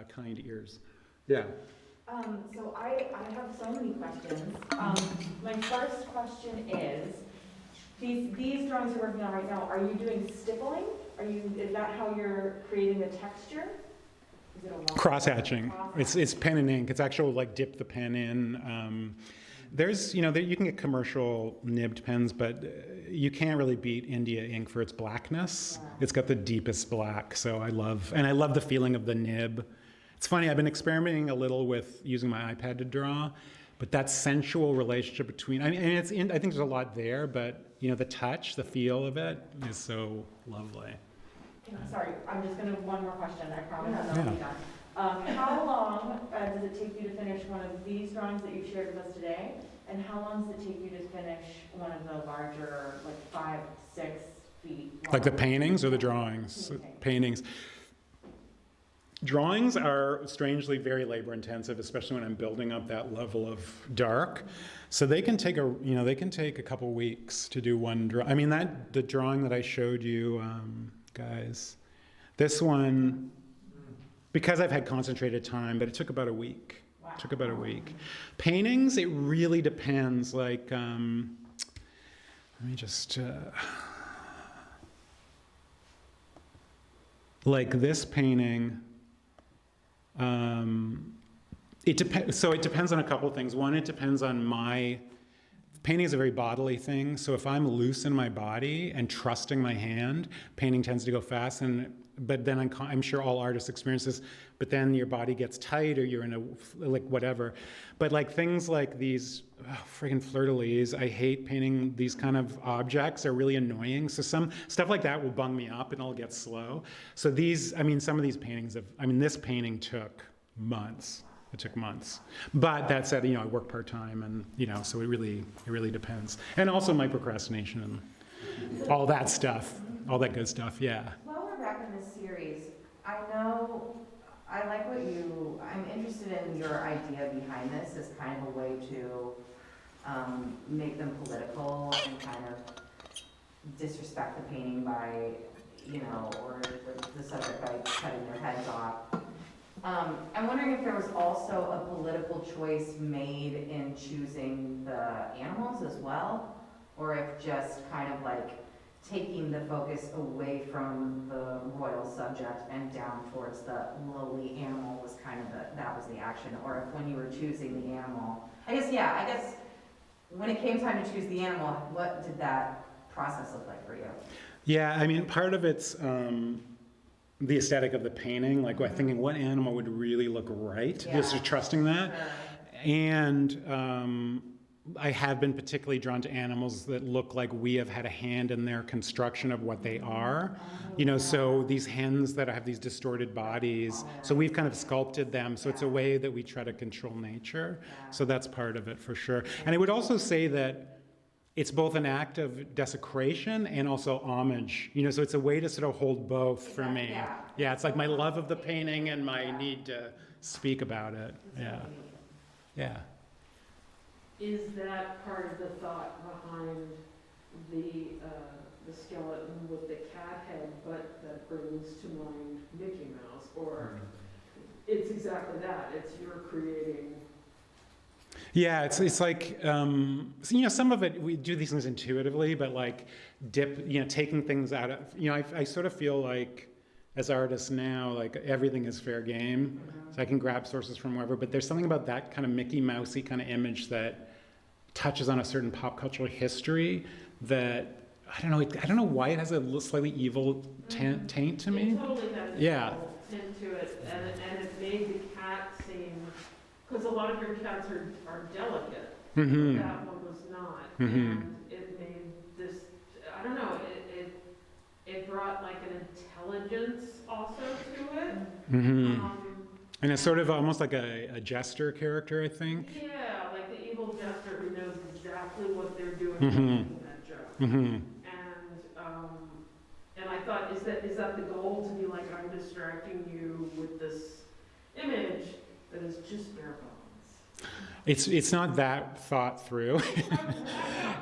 Speaker 2: kind ears. Yeah.
Speaker 3: So I have so many questions. My first question is, these drawings you're working on right now, are you doing stippling? Is that how you're creating the texture? Is it a
Speaker 2: cross-hatching. It's pen and ink. It's actual like dip the pen in. There's, you can get commercial nibbed pens, but you can't really beat India ink for its blackness. Yeah. It's got the deepest black, so I love the feeling of the nib. It's funny, I've been experimenting a little with using my iPad to draw, but that sensual relationship between, I think there's a lot there, but the touch, the feel of it is so lovely.
Speaker 3: Sorry, I'm just going to, one more question, I promise I'll be done. How long does it take you to finish one of these drawings that you've shared with us today? And how long does it take you to finish one of the larger, like 5, 6 feet long?
Speaker 2: Like the paintings or the drawings? Paintings. Drawings are strangely very labor intensive, especially when I'm building up that level of dark. So they can take a couple weeks to do one draw. I mean, the drawing that I showed you, guys, this one, because I've had concentrated time, but it took about a week.
Speaker 3: Wow.
Speaker 2: Took about a week. Paintings, it really depends. Like, let me just, like this painting. It depends. So it depends on a couple things. One, it depends on painting is a very bodily thing. So if I'm loose in my body and trusting my hand, painting tends to go fast. But then I'm sure all artists experience this. But then your body gets tight, or you're in like whatever. But like things like these friggin' fleur-de-lis, I hate painting these kind of objects. They're really annoying. So some stuff like that will bung me up and I'll get slow. So some of these paintings this painting took months. It took months. But that said, I work part-time and, so it really depends. And also my procrastination and all that stuff, all that good stuff, yeah.
Speaker 3: While we're back in this series, I'm interested in your idea behind this as kind of a way to make them political and kind of disrespect the painting by, or the subject by cutting their heads off. I'm wondering if there was also a political choice made in choosing the animals as well, or if just kind of like taking the focus away from the royal subject and down towards the lowly animal was kind of that was the action, or if when you were choosing the animal, I guess when it came time to choose the animal, what did that process look like for you?
Speaker 2: Yeah, I mean, part of it's the aesthetic of the painting, like thinking what animal would really look right, just trusting that.
Speaker 3: Sure.
Speaker 2: And I have been particularly drawn to animals that look like we have had a hand in their construction of what they are. So these hens that have these distorted bodies, so we've kind of sculpted them. So it's a way that we try to control nature. So that's part of it for sure. And I would also say that it's both an act of desecration and also homage, so it's a way to sort of hold both for me. Yeah, it's like my love of the painting and my need to speak about it. Yeah.
Speaker 4: Is that part of the thought behind the skeleton with the cat head, but that brings to mind Mickey Mouse? Or it's exactly that, it's you're creating...
Speaker 2: Yeah, it's like, some of it, we do these things intuitively, but like taking things out of, I sort of feel like as artists now, like everything is fair game. So I can grab sources from wherever, but there's something about that kind of Mickey Mousey kind of image that touches on a certain pop cultural history that, I don't know why it has a slightly evil taint to me.
Speaker 4: It totally has a
Speaker 2: Yeah.
Speaker 4: tint to it, and it made the cat seem... Because a lot of your cats are delicate.
Speaker 2: Mm-hmm.
Speaker 4: That one was not.
Speaker 2: Mm-hmm.
Speaker 4: And it made this, I don't know, it brought like an intelligence also to it.
Speaker 2: Mm-hmm. And it's sort of almost like a jester character, I think.
Speaker 4: Yeah, like the evil jester who knows exactly what they're doing
Speaker 2: Mm-hmm.
Speaker 4: making that joke.
Speaker 2: Mm-hmm.
Speaker 4: And I thought, is that the goal, to be like, I'm distracting you with this image that is just bare bones?
Speaker 2: It's not that thought through.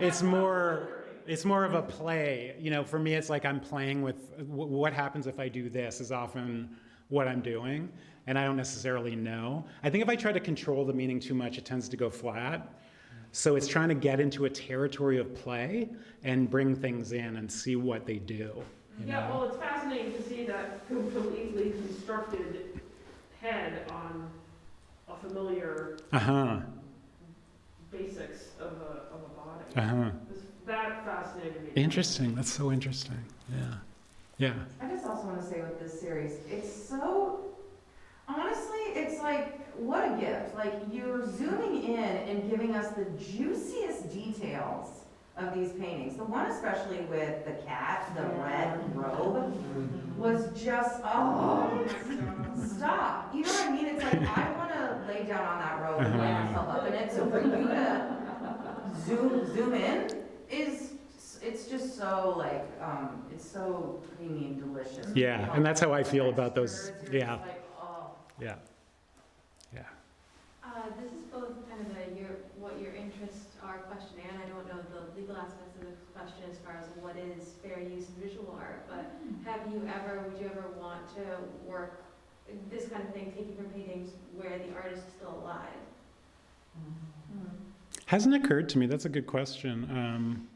Speaker 2: It's more of a play. For me, it's like I'm playing with what happens if I do this is often what I'm doing, and I don't necessarily know. I think if I try to control the meaning too much, it tends to go flat. So it's trying to get into a territory of play and bring things in and see what they do.
Speaker 4: Yeah, well, it's fascinating to see that completely constructed head on a familiar basics of a body. That fascinated me.
Speaker 2: Interesting. That's so interesting. Yeah.
Speaker 3: I just also want to say with this series, it's so, honestly, it's like, what a gift. Like, you're zooming in and giving us the juiciest details of these paintings. The one especially with the cat, the red robe, was just, stop. You know what I mean? It's like, I want to lay down on that robe and lay myself up in it. So for you to zoom in it's just so like, it's so creamy and delicious.
Speaker 2: Yeah, and that's how I feel about those. Yeah.
Speaker 3: Like,
Speaker 2: Yeah. Yeah.
Speaker 5: This is both kind of what your interests are question, and I don't know the legal aspects of the question as far as what is fair use in visual art, but would you ever want to work this kind of thing, taking from paintings where the artist is still alive?
Speaker 2: Hasn't occurred to me. That's a good question.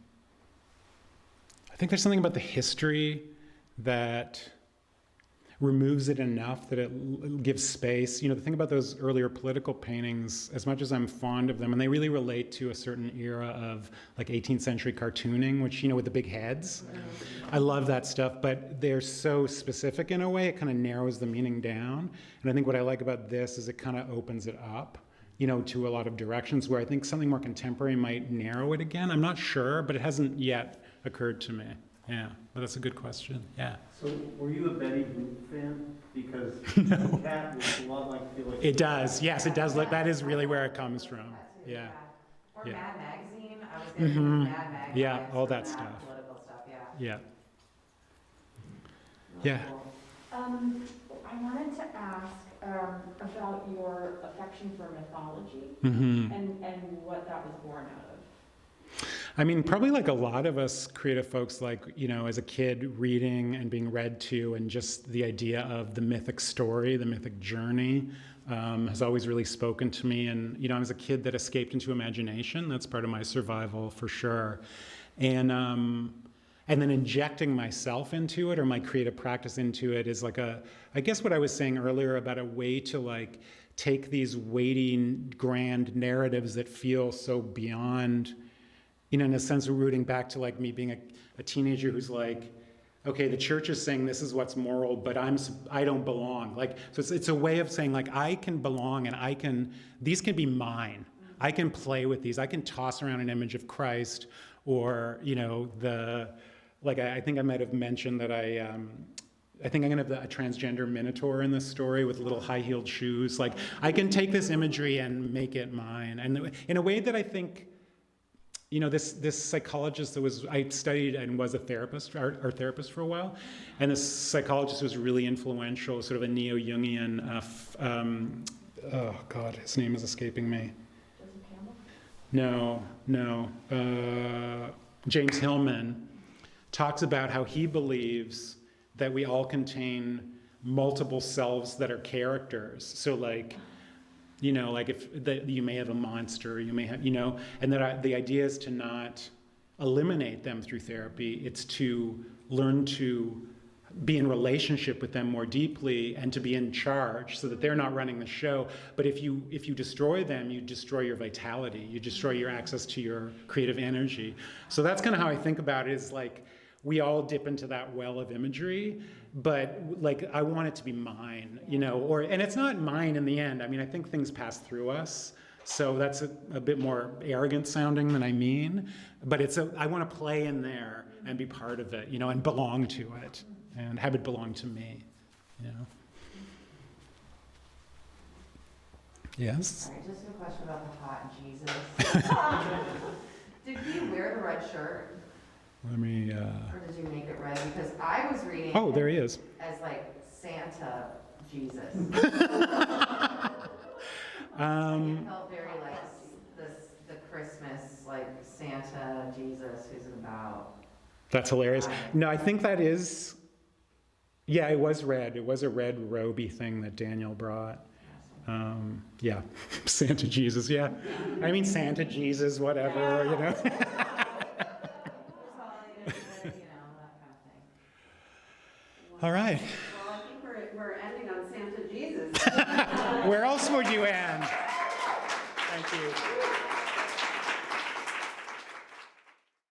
Speaker 2: I think there's something about the history that removes it enough that it gives space. You know, the thing about those earlier political paintings, as much as I'm fond of them, and they really relate to a certain era of like 18th century cartooning, which, you know, with the big heads. I love that stuff, but they're so specific in a way, it kind of narrows the meaning down. And I think what I like about this is it kind of opens it up, you know, to a lot of directions where I think something more contemporary might narrow it again. I'm not sure, but it hasn't yet occurred to me. Yeah, but that's a good question. Yeah.
Speaker 6: So were you a Betty Boop fan? Because the cat looks a lot like Felix.
Speaker 2: It does. Yes, it does look. That is really where it comes from. Yeah.
Speaker 7: Or
Speaker 2: Yeah.
Speaker 7: Mad Magazine. I was going to
Speaker 2: Mhm.
Speaker 7: Mad Magazine.
Speaker 2: Yeah, all that stuff.
Speaker 7: Political stuff, yeah.
Speaker 2: Yeah.
Speaker 7: Really
Speaker 2: Yeah.
Speaker 7: cool.
Speaker 3: I wanted to ask about your affection for mythology
Speaker 2: hmm
Speaker 3: and what that was born out of.
Speaker 2: I mean, probably like a lot of us creative folks, like, you know, as a kid reading and being read to, and just the idea of the mythic story, the mythic journey, has always really spoken to me. And, you know, I was a kid that escaped into imagination. That's part of my survival for sure. And then injecting myself into it, or my creative practice into it, is like I guess what I was saying earlier about a way to like take these weighty, grand narratives that feel so beyond, you know, in a sense, rooting back to like me being a teenager who's like, okay, the church is saying this is what's moral, but I don't belong. Like, so it's a way of saying like, I can belong, and these can be mine. I can play with these. I can toss around an image of Christ, or, you know, I think I might have mentioned that I think I'm gonna have a transgender minotaur in this story with little high-heeled shoes. Like, I can take this imagery and make it mine. And in a way that I think, you know, this psychologist I studied and was a therapist, art therapist for a while, and this psychologist was really influential, sort of a neo-Jungian, oh God, his name is escaping me.
Speaker 3: Joseph Campbell?
Speaker 2: No. James Hillman talks about how he believes that we all contain multiple selves that are characters. So like, you know, like you may have a monster, you may have, you know, and that the idea is to not eliminate them through therapy. It's to learn to be in relationship with them more deeply and to be in charge so that they're not running the show. But if you destroy them, you destroy your vitality, you destroy your access to your creative energy. So that's kind of how I think about it, is like, we all dip into that well of imagery, but like, I want it to be mine, you know, and it's not mine in the end. I mean, I think things pass through us. So that's a bit more arrogant sounding than I mean, but I want to play in there and be part of it, you know, and belong to it and have it belong to me, you know. Yes?
Speaker 7: Sorry, just a question about the hot Jesus. Did he wear the red shirt,
Speaker 2: Let me,
Speaker 7: or did you make it red? Because I was reading
Speaker 2: oh, there
Speaker 7: it
Speaker 2: he is.
Speaker 7: as like Santa Jesus. It felt very like the Christmas, like Santa Jesus who's about.
Speaker 2: That's hilarious. No, I think that is, yeah, it was red. It was a red roby thing that Daniel brought. Yeah, Santa Jesus, yeah. I mean, Santa Jesus, whatever, you know. All right.
Speaker 4: Well, I think we're ending on Santa Jesus.
Speaker 2: Where else would you end? Thank you.